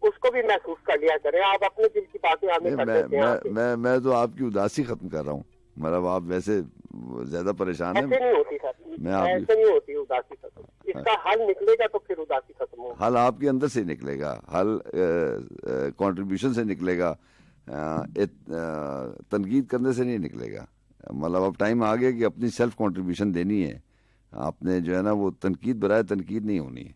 उसको भी महसूस कर लिया करें। आप अपने दिल की बातें हमें कर देते हैं। मैं तो आपकी उदासी खत्म कर रहा हूँ। मतलब आप वैसे ज्यादा परेशान हैं? ऐसे नहीं होती सर, ऐसे नहीं होती उदासी खत्म। इसका हल निकलेगा तो फिर उदासी खत्म होगी। हल आपके अंदर से निकलेगा, हल कंट्रीब्यूशन से निकलेगा, तनकीद करने से नहीं निकलेगा। मतलब अब टाइम आ गया कि अपनी सेल्फ कंट्रीब्यूशन देनी है आपने, जो है ना वो तनकीद बराए तनकीद नहीं होनी है।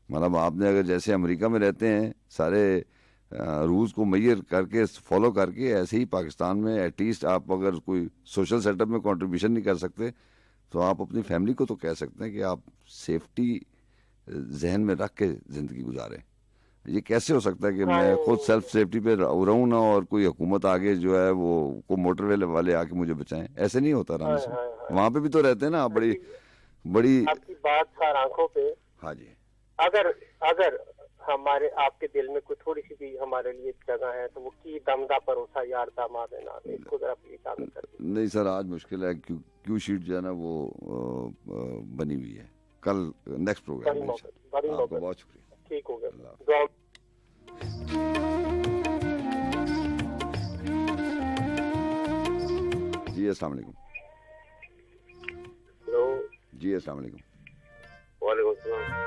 मतलब आपने अगर जैसे अमेरिका में रहते हैं सारे रूल्स को मैयर करके फॉलो करके, ऐसे ही पाकिस्तान में एटलीस्ट आप अगर कोई सोशल सेटअप में कंट्रीब्यूशन नहीं कर सकते तो आप अपनी फैमिली को तो कह सकते हैं कि आप सेफ्टी जहन में रख के ज़िंदगी गुजारें। ये कैसे हो सकता है कि मैं खुद सेल्फ सेफ्टी पे रहूं ना और कोई हुकूमत आगे जो है वो को मोटरवे वाले आके मुझे बचाएं? ऐसे नहीं होता राम साहब, वहाँ पे भी तो रहते हैं ना आप। बड़ी बड़ी आपकी बात सर आंखों पे। हाँ जी, अगर हमारे आपके दिल में कोई थोड़ी सी भी हमारे लिए जगह है तो वो की दमदा परोसा यार दामाद है ना, इसको जरा प्लीज आगे कर दीजिए। नहीं सर, आज मुश्किल है, क्यू शीट जो है ना वो बनी हुई है, कल नेक्स्ट प्रोग्राम में। आपका बहुत शुक्रिया, ठीक हो गया। जी अस्सलाम वालेकुम। हेलो जी अस्सलाम वालेकुम। वालेकुम सलाम।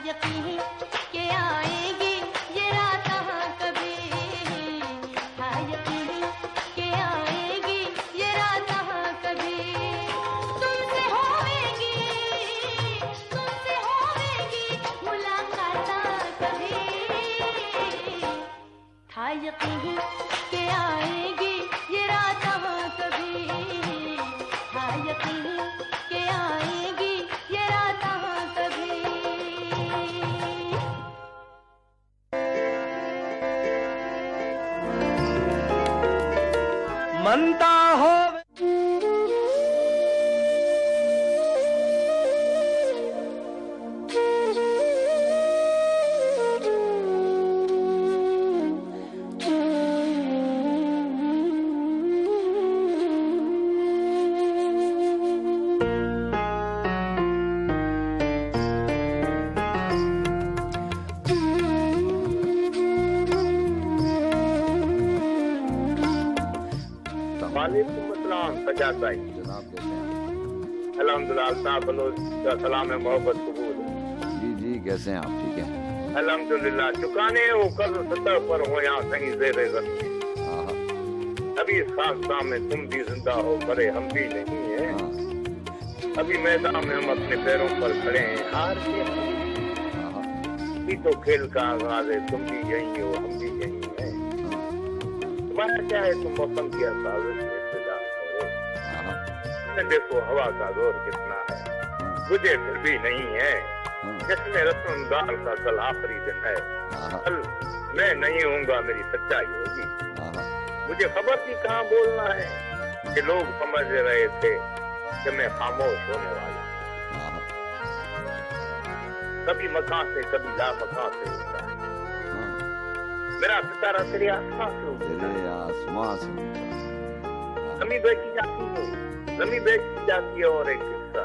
यकीन के आएगी ये रात कभी, था यकीन के आएगी ये रात कभी। तुमसे होगी मुलाकात कभी, था यकीन के आएगी ये रात कभी, था यकीन के आएगी ये रात कभी। मनता हो सजाद भाई जनाब कैसे हैं? अल्हम्दुलिल्लाह सलाम है, मोहब्बत कबूल। जी जी कैसे हैं आप? ठीक हैं अल्हम्दुलिल्लाह। चुकाने वो कर्ज सतह पर हो यहाँ कहीं ज़ेरे ज़मीन। अभी इस खासा में तुम भी जिंदा हो, बड़े हम भी नहीं है। अभी मैदान में हम अपने पैरों पर खड़े हैं, हार के अभी तो खेल का आगाज है। तुम भी यही हो, हम भी यही है। तुम्हारा क्या है, तुम मौसम की आसाज़ देखो, हवा का जोर कितना है, मुझे फिर भी नहीं है। जिसमें रसूलदार का कल आखिरी दिन है, कल मैं नहीं होऊंगा, मेरी सच्चाई होगी। मुझे खबर थी कहाँ बोलना है कि लोग समझ रहे थे कि मैं खामोश होने वाला। कभी मकान से कभी ला मकान से उठता है मेरा सितारा, तेरे आसमां से उठता है। कमी बेची जाती है, जमी बेची जाती है। और एक किस्सा,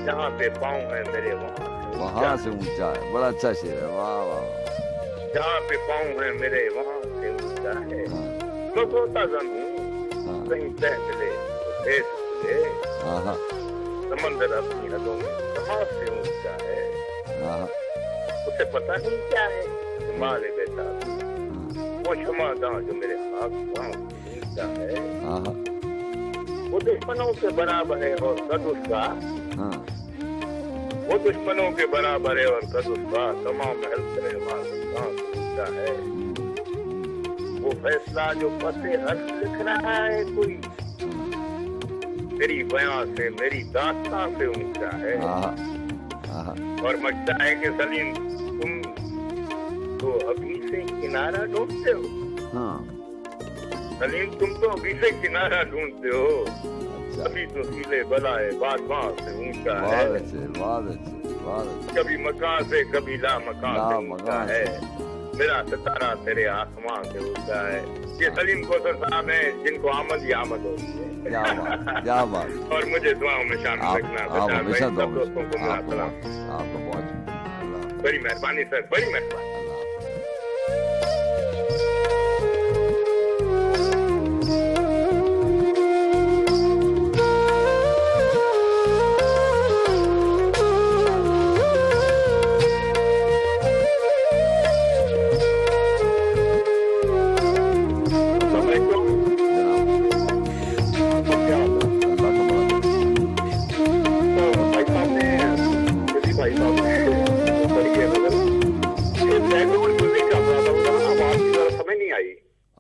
जहाँ पे पाँव है मेरे वहाँ से ऊंचा है। बड़ा अच्छा शेर है, वाह वाह। जहाँ पे पाँव है मेरे वहाँ से ऊंचा है। तो सोता जमीन कहीं तह मिले तो देश मिले। समंदर अपनी हदों में कहाँ से ऊंचा है। उसे पता नहीं क्या है, मारे बेटा वो क्षमादान जो मेरे हाथ पाँव ऊंचा है। वो दुश्मनों के बराबर है और कद उसका, वो दुश्मनों के बराबर है और कद उसका तमाम महल करे ऊंचा है। वो फैसला जो फसे हर लिख रहा है कोई, तेरी बयां से मेरी दास्तां से ऊंचा है। और मचता है कि सलीम तुम तो अभी से किनारा ढूंढते हो। सलीम तुम तो अभी से किनारा ढूंढते हो। अभी तो सीले बलाए बादमां से ऊंचा है। कभी मकान से कभी ला मकान से ऊंचा है। मेरा सितारा तेरे आसमान से ऊंचा है। ये सलीम कोसर साहब हैं जिनको आमद ही आमद होती है। क्या बात। और मुझे दुआओं में शामिल रखना। सब दोस्तों को मेरा सलाम। बड़ी मेहरबानी सर, बड़ी मेहरबानी।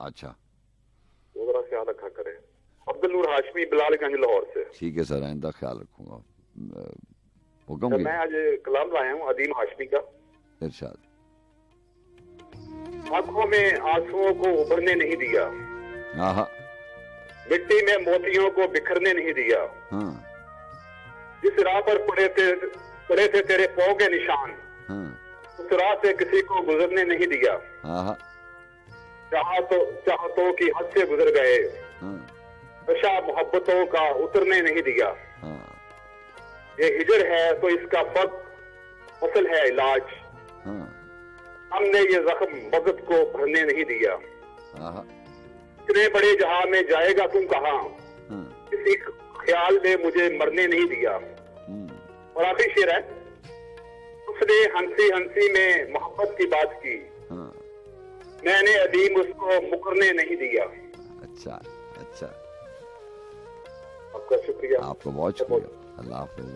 अच्छा, वो जरा ख्याल रखा करें। अब्दुल नूर हाशमी बिलालगंज लाहौर से। ठीक है सर, आइंदा ख्याल रखूंगा। हुक्म तो मैं आज कलाम लाया हूँ अदीम हाशमी का। इरशाद। आंखों में आंसुओं को उभरने नहीं दिया, मिट्टी में मोतियों को बिखरने नहीं दिया। जिस राह पर पड़े थे तेरे पाँव के निशान, उस राह से किसी को गुजरने नहीं दिया। चाहतों की हद से गुजर गए, नशा मोहब्बतों का उतरने नहीं दिया। ये हिजर है तो इसका फर्क असल है इलाज। हमने ये जख्म मदद को भरने नहीं दिया। इतने बड़े जहां में जाएगा तुम कहाँ, किसी ख्याल ने मुझे मरने नहीं दिया। और आखिरी शेर है, उसने हंसी हंसी में मोहब्बत की बात की। हाँ। मैंने अदीम उसको मुकरने नहीं दिया। अच्छा अच्छा, आपका शुक्रिया। आपको बहुत शुक्रिया। अल्लाह हाफ़िज़।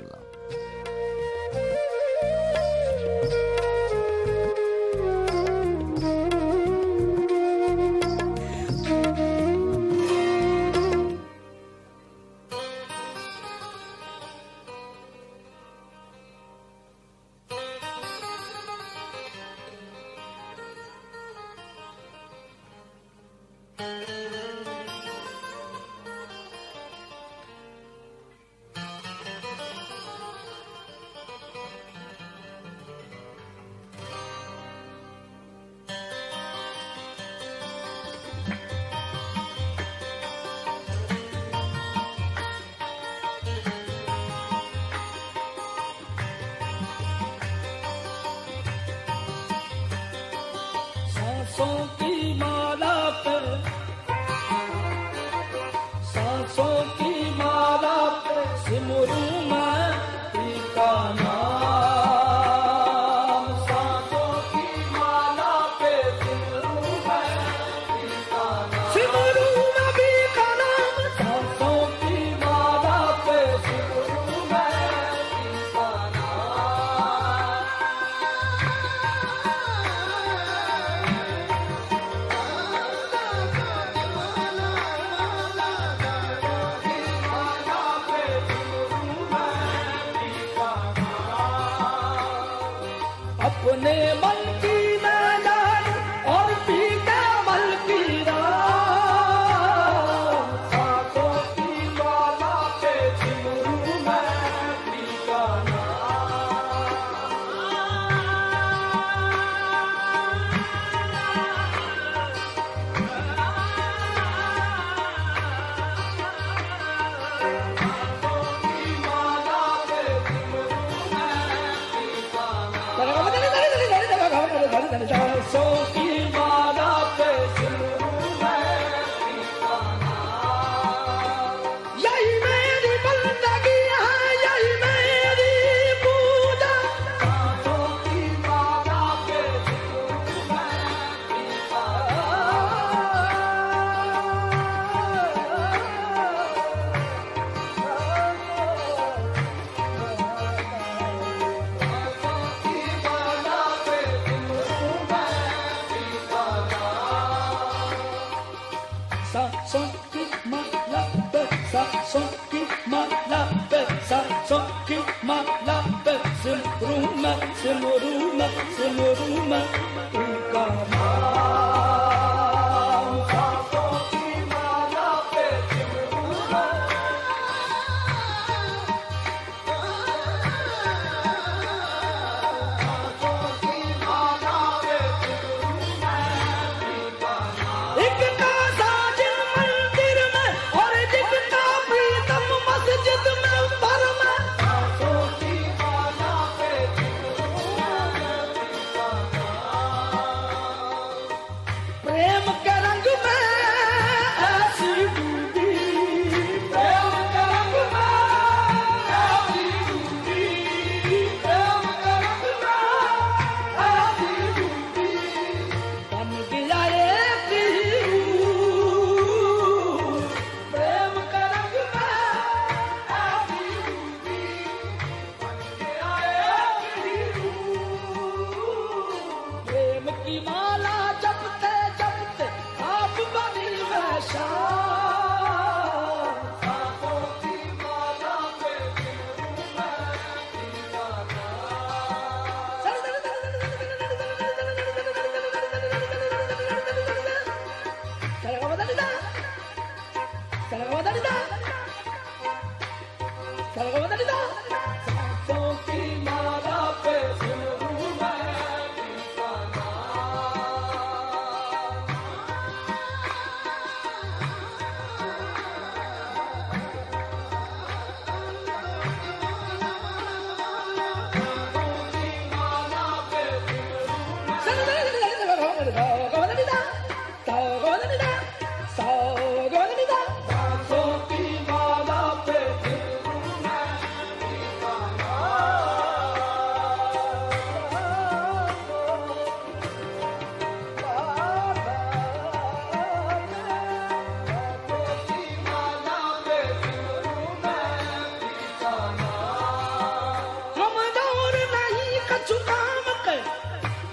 जुकाम के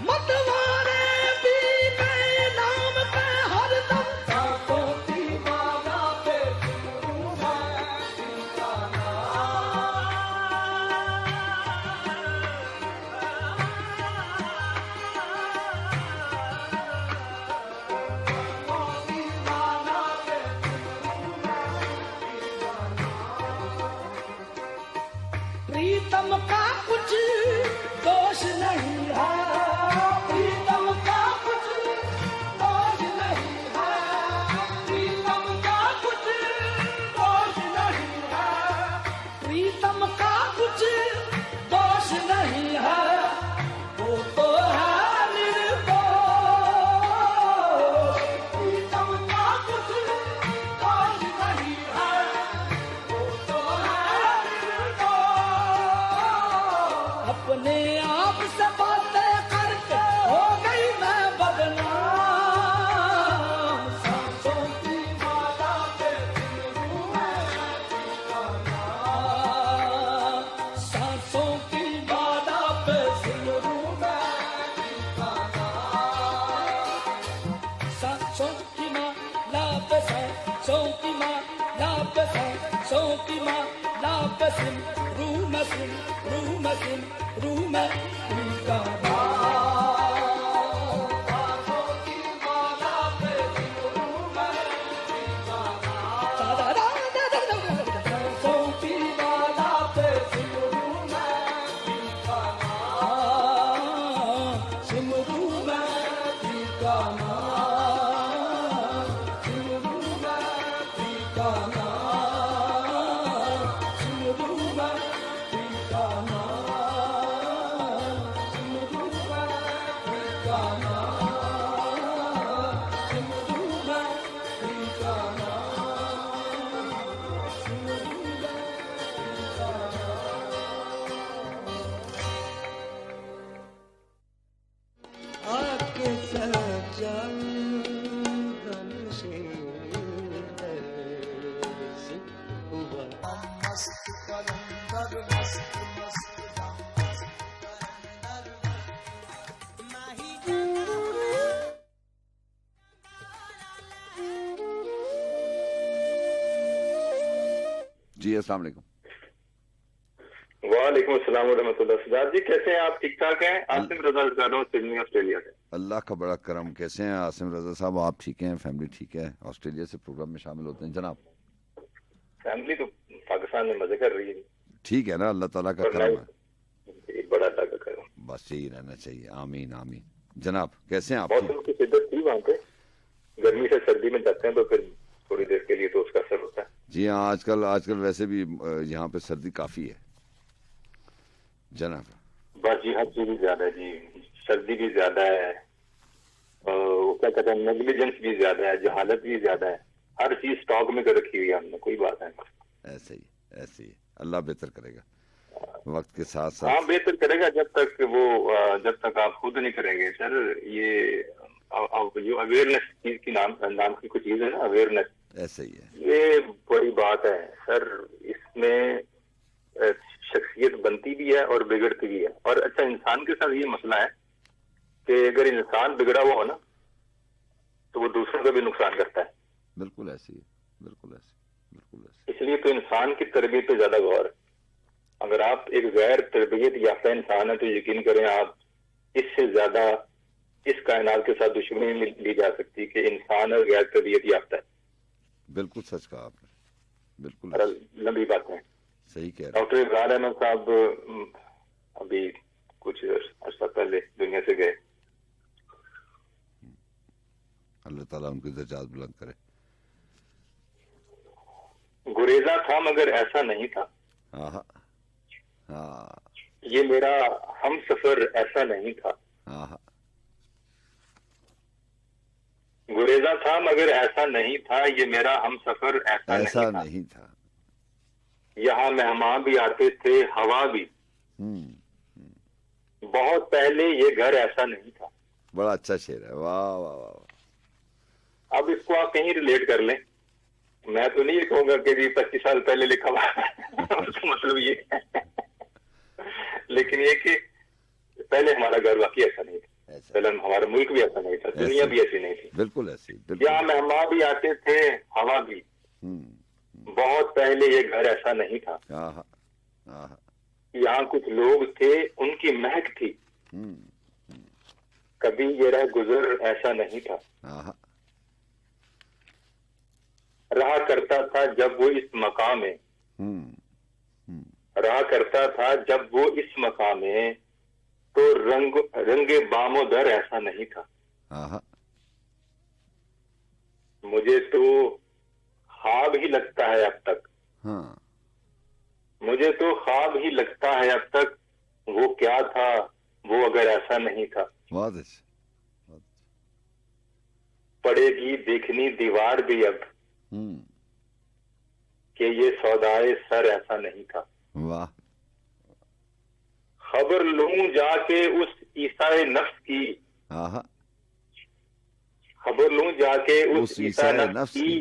मतवारे भी गए नाम के हर दम सांसों की माला पे सिमरू है ठिकाना प्रीतम का कुछ दोष नहीं है प्रीतम का कुछ दोष नहीं है प्रीतम का कुछ दोष नहीं है प्रीतम का कुछ दोष नहीं है वो तो है निर्दोष प्रीतम का कुछ दोष नहीं है वो तो है निर्दोष अपने आप से बातें करके हो गई मैं बदनाम सांसों की माला पे सिमरू है ठिकाना सांसों की माला पे सिमरू है ठिकाना सांसों की माला पे सांसों की माला पे सांसों की माला पे सिमरू में सिमरू में सिमरू में ठिकाना सांसों की माला पे सिमरू में ठिकाना सांसों की माला पे सिमरू में ठिकाना सिमरू में ठिकाना सिमरू में ठिकाना सिमरू में ठिकाना सिमरू में ठिकाना सिमरू में ठिकाना सिमरू में ठिकाना आके सजन से हुआ मस्त कलंदर मस्त मस्त जी अस्सलाम वालेकुम। वालेकुम अस्सलाम वरहमतुल्लाह। सिद्धार्थ जी कैसे हैं आप? ठीक ठाक हैं? आसिम रजा कर रहा हूँ सिडनी ऑस्ट्रेलिया से। अल्लाह का बड़ा करम। कैसे हैं आसिम रजा साहब? आप ठीक हैं? फैमिली ठीक है? ऑस्ट्रेलिया से प्रोग्राम में शामिल होते हैं जनाब? फैमिली तो पाकिस्तान में मजे कर रही है। ठीक है ना, अल्लाह ताला का करम है, बड़ा अल्लाह का करम। बस यही रहना चाहिए। आमीन आमीन। जनाब कैसे हैं आप? मौसम की शिद्दत थी वहाँ पे, गर्मी से सर्दी में जाते हैं तो फिर थोड़ी देर के लिए तो उसका असर होता है। जी हाँ, आजकल वैसे भी यहाँ पे सर्दी काफी है जनाब। बस जी हर चीज भी ज्यादा है जी, सर्दी भी ज्यादा है, क्या कहते हैं नेग्लिजेंस भी ज्यादा है, जहालत भी ज्यादा है, हर चीज स्टॉक में कर रखी हुई है हमने। कोई बात नहीं, ऐसे ही अल्लाह बेहतर करेगा वक्त के साथ साथ। हाँ बेहतर करेगा जब तक आप खुद नहीं करेंगे सर। ये जो अवेयरनेस चीज की नाम की कुछ चीज है ना, अवेयरनेस, ऐसे ही है, ये बड़ी बात है सर। इसमें शख्सियत बनती भी है और बिगड़ती भी है। और अच्छा, इंसान के साथ ये मसला है कि अगर इंसान बिगड़ा हुआ हो ना तो वो दूसरों का भी नुकसान करता है। बिल्कुल ऐसी है, बिल्कुल ऐसी। इसलिए तो इंसान की तरबियत पे ज्यादा गौर है। अगर आप एक गैर तरबियत याफ्ता इंसान है तो यकीन करें आप इससे ज्यादा इस कायनात के साथ दुश्मनी ली जा सकती कि इंसान और गैर तरबियत याफ्ता है। बिल्कुल सच कहा आपने, बिल्कुल लंबी बातें सही कह रहे। डॉक्टर इब्राहिम अहमद साहब अभी कुछ अर्सा पहले दुनिया से गए। अल्लाह ताला उनकी दर्जात बुलंद करे। गुरेजा था मगर ऐसा नहीं था। हाँ, ये मेरा हम सफर ऐसा नहीं था। गुरेजा था मगर ऐसा नहीं था, ये मेरा हम सफर ऐसा नहीं था। यहाँ मेहमान भी आते थे, हवा भी। बहुत पहले ये घर ऐसा नहीं था। बड़ा अच्छा शेर है, वाह वाह वाह। अब इसको आप कहीं रिलेट कर लें। मैं तो नहीं ये कहूंगा कि जी 25 साल पहले लिखा हुआ तो मतलब ये लेकिन ये कि पहले हमारा घर वाकई ऐसा नहीं था, पहले हमारा मुल्क भी ऐसा नहीं था, दुनिया भी ऐसी नहीं थी। बिल्कुल ऐसी, यहाँ मेहमान भी आते थे, हवा भी। बहुत पहले ये घर ऐसा नहीं था। यहाँ कुछ लोग थे, उनकी महक थी। कभी ये रह गुजर ऐसा नहीं था। रहा करता था जब वो इस मकाम में, रहा करता था जब वो इस मकाम में, तो रंगे बामोदर ऐसा नहीं था। मुझे तो ख्वाब ही लगता है अब तक, मुझे तो ख्वाब ही लगता है अब तक, वो क्या था वो अगर ऐसा नहीं था। बहुत अच्छा। पड़ेगी देखनी दीवार भी अब कि ये सौदाए सर ऐसा नहीं था। वाह। खबर लूं जाके उस ईसाए नफ्स की, खबर लूं जाके उस ईसाए नफ्स की,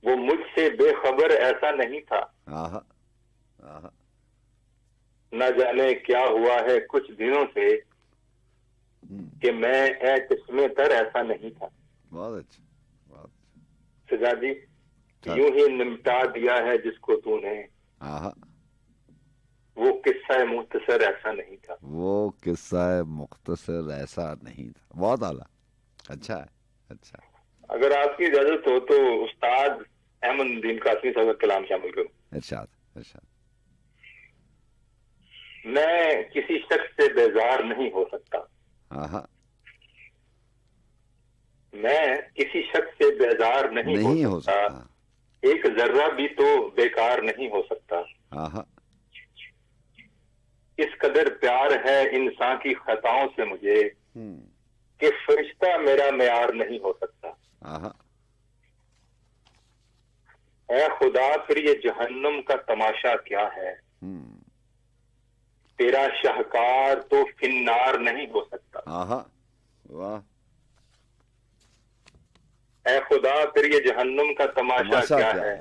वो मुझसे बेखबर ऐसा नहीं था। न जाने क्या हुआ है कुछ दिनों से कि मैं ए किस्में तर ऐसा नहीं था। बहुत अच्छा। सजा जी, यूं ही निपटा दिया है जिसको तूने, वो किस्सा मुख्तसर ऐसा नहीं था। वो किस्सा मुख्तसर ऐसा नहीं था। बहुत आला, अच्छा है, अच्छा। अगर आपकी इजाजत हो तो उस्ताद अहमदुद्दीन कासमी साहब का कलाम शामिल करूं। इरशाद, इरशाद। मैं किसी शख्स से बेजार नहीं हो सकता, मैं किसी शख्स से बेजार नहीं हो सकता, एक जर्रा भी तो बेकार नहीं हो सकता। इस कदर प्यार है इंसान की खताओं से मुझे कि फरिश्ता मेरा मेयार नहीं हो सकता। ऐ खुदा फिर ये जहन्नुम का तमाशा क्या है, तेरा शाहकार तो फिन्नार नहीं हो सकता। वाह। ऐ खुदा फिर ये जहन्नुम का तमाशा क्या है,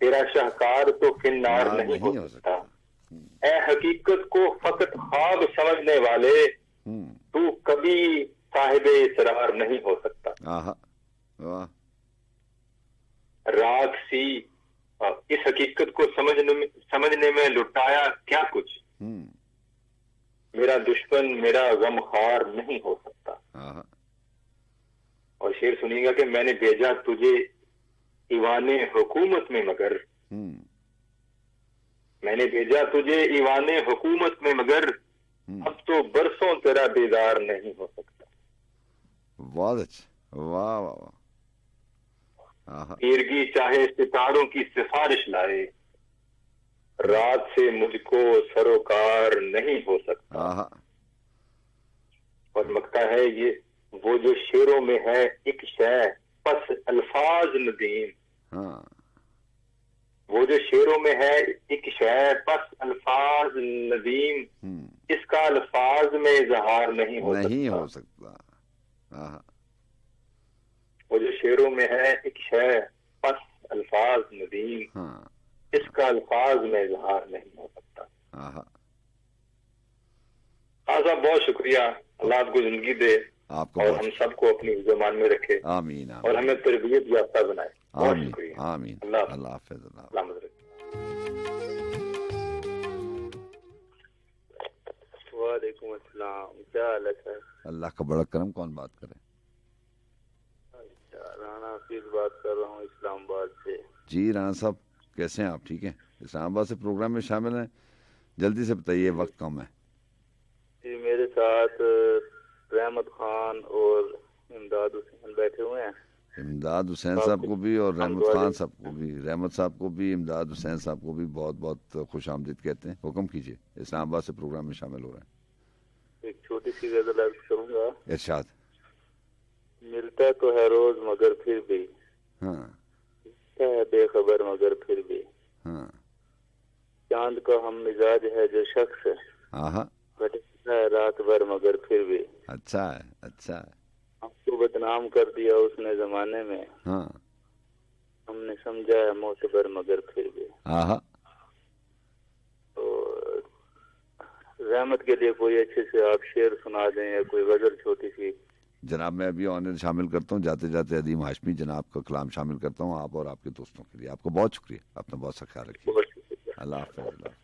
तेरा शाहकार तो फिन्नार नहीं हो सकता। ऐ हकीकत को फकत ख्वाब समझने वाले, तू कभी साहिबे इसरार नहीं हो सकता। वाह। रात सी इस हकीकत को समझने में लुटाया क्या कुछ, मेरा दुश्मन मेरा गमखार नहीं हो सकता। और शेर सुनिएगा कि मैंने भेजा तुझे ईवाने हुकूमत में मगर, मैंने भेजा तुझे ईवाने हुकूमत में मगर, अब तो बरसों तेरा दीदार नहीं हो सकता। बहुत अच्छा। वाह वाह वाह। तीरगी चाहे सितारों की सिफारिश लाए, रात से मुझको सरोकार नहीं हो सकता। और मकता है ये वो जो शेरों में है एक शय पस अल्फाज नदीम, वो जो शेरों में है एक शय पस अल्फाज नदीम, इसका अल्फाज में इजहार नहीं हो सकता। वो जो शेरों में है एक शय पस अल्फाज नदीम, इसका अल्फाज में इजहार नहीं हो सकता। साहब बहुत शुक्रिया, अल्लाह आपको जिंदगी दे आपको, और हम सबको अपनी ज़मान में रखे। आमीन। और हमें तरबियत याफ्ता बनाए। बहुत आमीन, शुक्रिया। आमीन। अल्लाह हाफ़िज़। वालेकुम अस्सलाम, क्या हाल है सर? अल्लाह का बड़ा करम। कौन बात करे? अच्छा, राणा हाफिज बात कर रहा हूँ इस्लामाबाद से। जी राणा साहब, कैसे हैं आप? ठीक हैं? इस्लामाबाद से प्रोग्राम में शामिल हैं, जल्दी से बताइए, वक्त कम है। जी, मेरे साथ रहमत खान और इमदाद हुसैन बैठे हुए हैं। इमदाद हुसैन साहब को भी और रहमत खान साहब को भी, रहमत साहब को भी, इमदाद हुसैन साहब को भी बहुत बहुत खुश आमदीद कहते हैं। हुक्म कीजिए, इस्लामाबाद से प्रोग्राम में शामिल हो रहे हैं। एक छोटी सी गजल अर्ज करूंगा। इरशाद। मिलता तो है रोज मगर फिर भी, है बेखबर मगर फिर भी, चांद का हम मिजाज है जो शख्स भटकता है रात भर मगर फिर भी। अच्छा है, अच्छा है। हमको बदनाम कर दिया उसने जमाने में, हमने समझा है मोतबर मगर फिर भी। तो रहमत के लिए कोई अच्छे से आप शेर सुना दें या कोई गजल छोटी सी। जनाब मैं अभी ऑनर शामिल करता हूँ, जाते जाते अदीम हाशमी जनाब का कलाम शामिल करता हूँ आप और आपके दोस्तों के लिए। आपको बहुत शुक्रिया, अपना बहुत सा ख्याल रखिए। अल्लाह हाफ़िज़।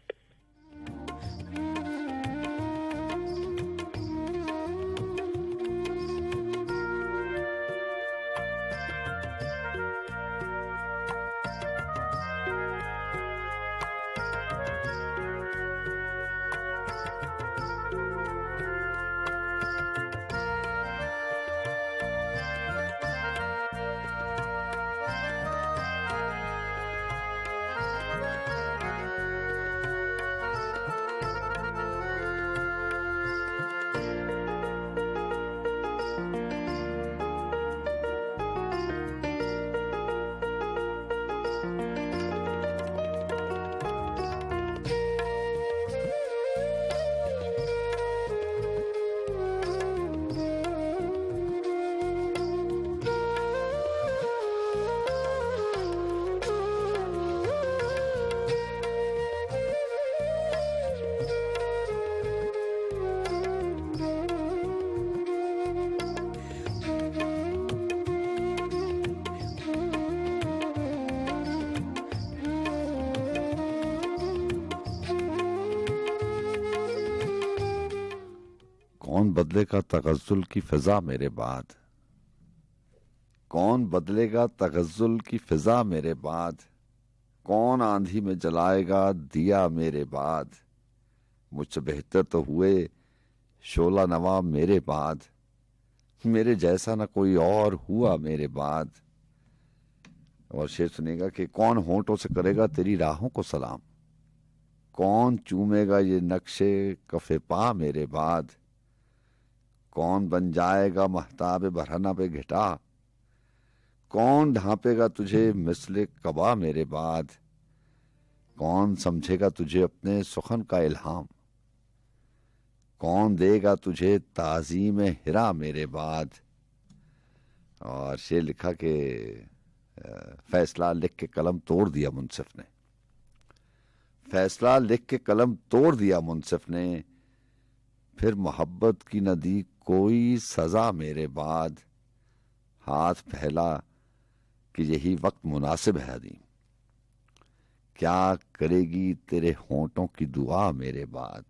कौन बदलेगा तगज़्ज़ुल की फिजा मेरे बाद, कौन बदलेगा तगज़्ज़ुल की फिजा मेरे बाद, कौन आंधी में जलाएगा दिया मेरे बाद, मुझसे बेहतर तो हुए शोला नवा मेरे बाद, मेरे जैसा न कोई और हुआ मेरे बाद। और शेर सुनेगा कि कौन होंठों से करेगा तेरी राहों को सलाम, कौन चूमेगा ये नक्शे कफे पा मेरे बाद, कौन बन जाएगा महताब बरहना पे घिटा, कौन ढांपेगा तुझे मिसले कबा मेरे बाद, कौन समझेगा तुझे अपने सुखन का इल्हाम, कौन देगा तुझे ताज़ीम हिरा मेरे बाद। और शेर लिखा कि फैसला लिख के कलम तोड़ दिया मुंसिफ ने, फैसला लिख के कलम तोड़ दिया मुंसिफ ने, फिर मोहब्बत की न दी कोई सजा मेरे बाद, हाथ फैला कि यही वक्त मुनासिब है अदीम, क्या करेगी तेरे होंठों की दुआ मेरे बाद।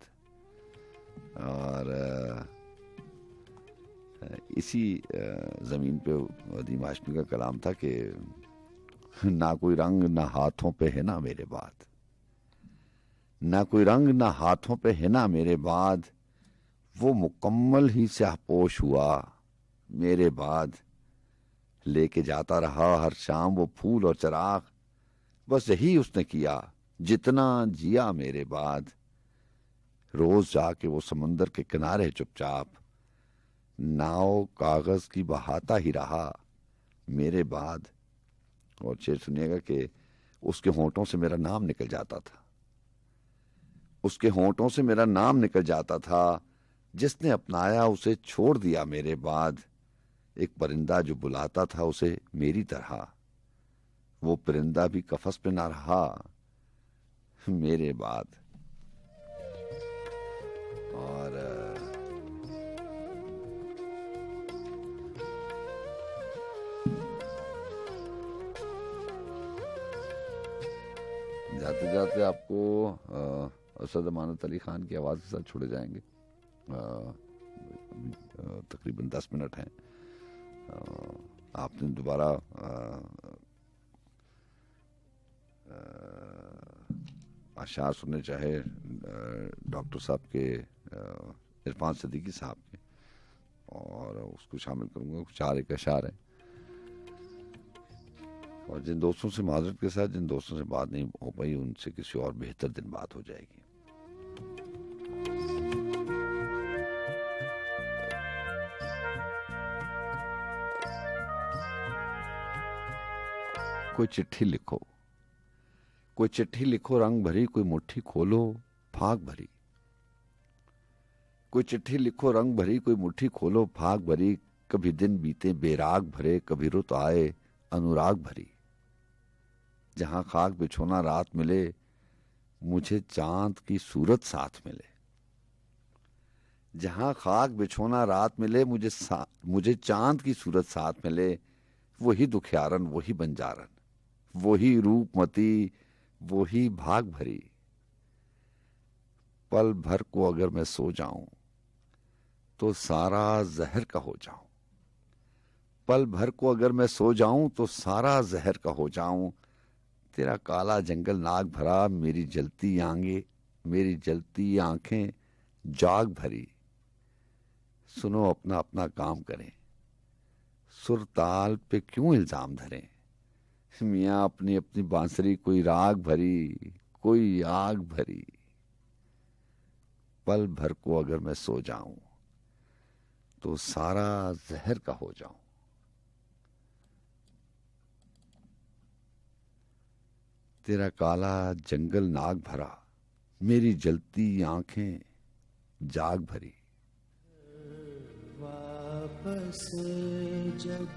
और इसी ज़मीन पे अदीम हाशमी का कलाम था कि ना कोई रंग ना हाथों पे है ना मेरे बाद, ना कोई रंग ना हाथों पे है ना मेरे बाद, वो मुकम्मल ही स्याहपोश हुआ मेरे बाद, लेके जाता रहा हर शाम वो फूल और चिराग, बस यही उसने किया जितना जिया मेरे बाद। रोज जाके वो समंदर के किनारे चुपचाप नाव कागज की बहाता ही रहा मेरे बाद। और शेर सुनिएगा कि उसके होंठों से मेरा नाम निकल जाता था, उसके होंठों से मेरा नाम निकल जाता था, जिसने अपनाया उसे छोड़ दिया मेरे बाद। एक परिंदा जो बुलाता था उसे मेरी तरह, वो परिंदा भी कफस पे ना रहा मेरे बाद। और जाते जाते आपको असद अमानत अली खान की आवाज़ के साथ छोड़े जाएंगे। तकरीबन 10 मिनट हैं। आपने दोबारा अशार सुनने चाहे डॉक्टर साहब के इरफान सिद्दीकी साहब के, और उसको शामिल करूंगा। कुछ 4 एक अशार हैं। और जिन दोस्तों से माजरत के साथ जिन दोस्तों से बात नहीं हो पाई, उनसे किसी और बेहतर दिन बात हो जाएगी। कोई चिट्ठी लिखो, कोई चिट्ठी लिखो रंग भरी, कोई मुट्ठी खोलो फाक भरी। कोई चिट्ठी लिखो रंग भरी, कोई मुट्ठी खोलो फाक भरी। कभी दिन बीते बेराग भरे, कभी रुत आए अनुराग भरी। जहां खाक बिछोना रात मिले, मुझे चांद की सूरत साथ मिले। जहां खाक बिछोना रात मिले, मुझे चांद की सूरत साथ मिले, वही दुखियारन, वही बंजारन, वही रूपमती, वही भाग भरी। पल भर को अगर मैं सो जाऊं तो सारा जहर का हो जाऊं, पल भर को अगर मैं सो जाऊं तो सारा जहर का हो जाऊं। तेरा काला जंगल नाग भरा, मेरी जलती आंखें जाग भरी। सुनो अपना अपना काम करें, सुर ताल पे क्यों इल्जाम धरें। मियाँ अपनी अपनी बांसुरी, कोई राग भरी, कोई आग भरी। पल भर को अगर मैं सो जाऊं तो सारा जहर का हो जाऊं। तेरा काला जंगल नाग भरा, मेरी जलती आंखें जाग भरी। वापस जब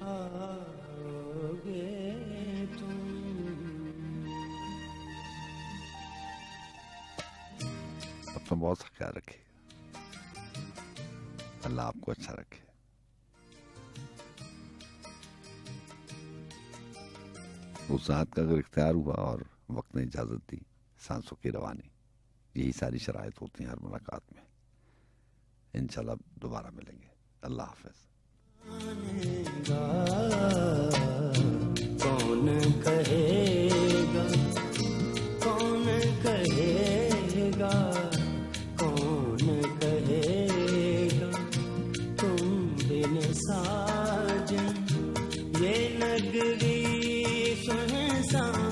आओगे तुम, अपना बहुत सा ख्याल रखे। अल्लाह आपको अच्छा रखे। उस रात का अगर इख्तियार हुआ और वक्त ने इजाजत दी, सांसों की रवानी, यही सारी शराइत होती हैं हर मुलाकात में। इंशाल्लाह दोबारा मिलेंगे। अल्लाह हाफिज। कौन कहेगा, कौन कहेगा, कौन कहेगा तुम बिन साजन ये नगरी सुनसान।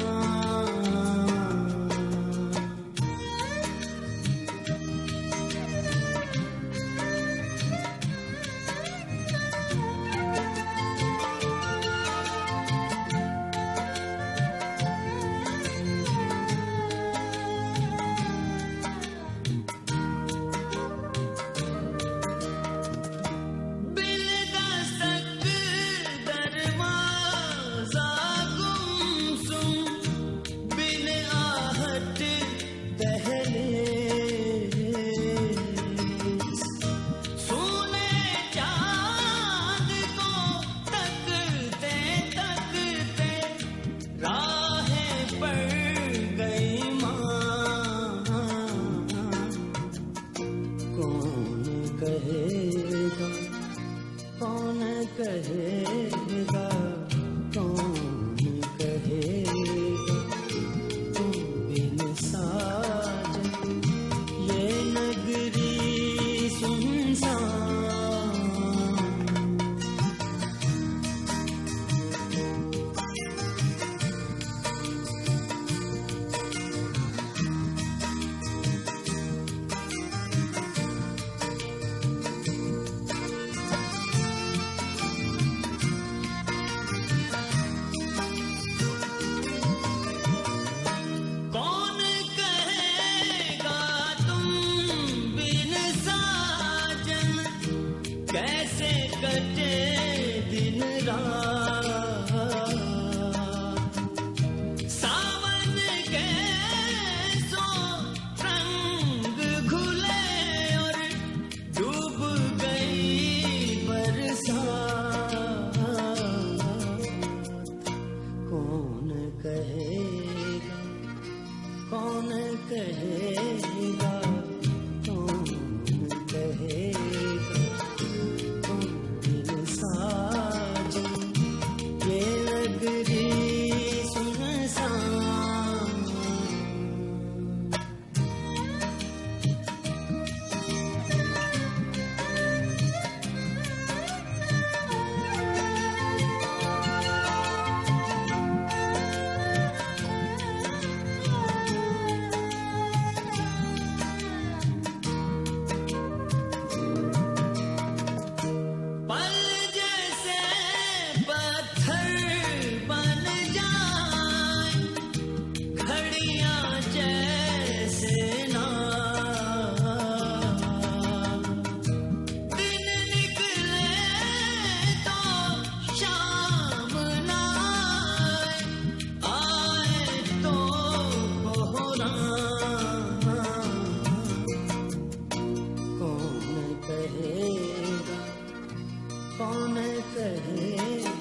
कहेगा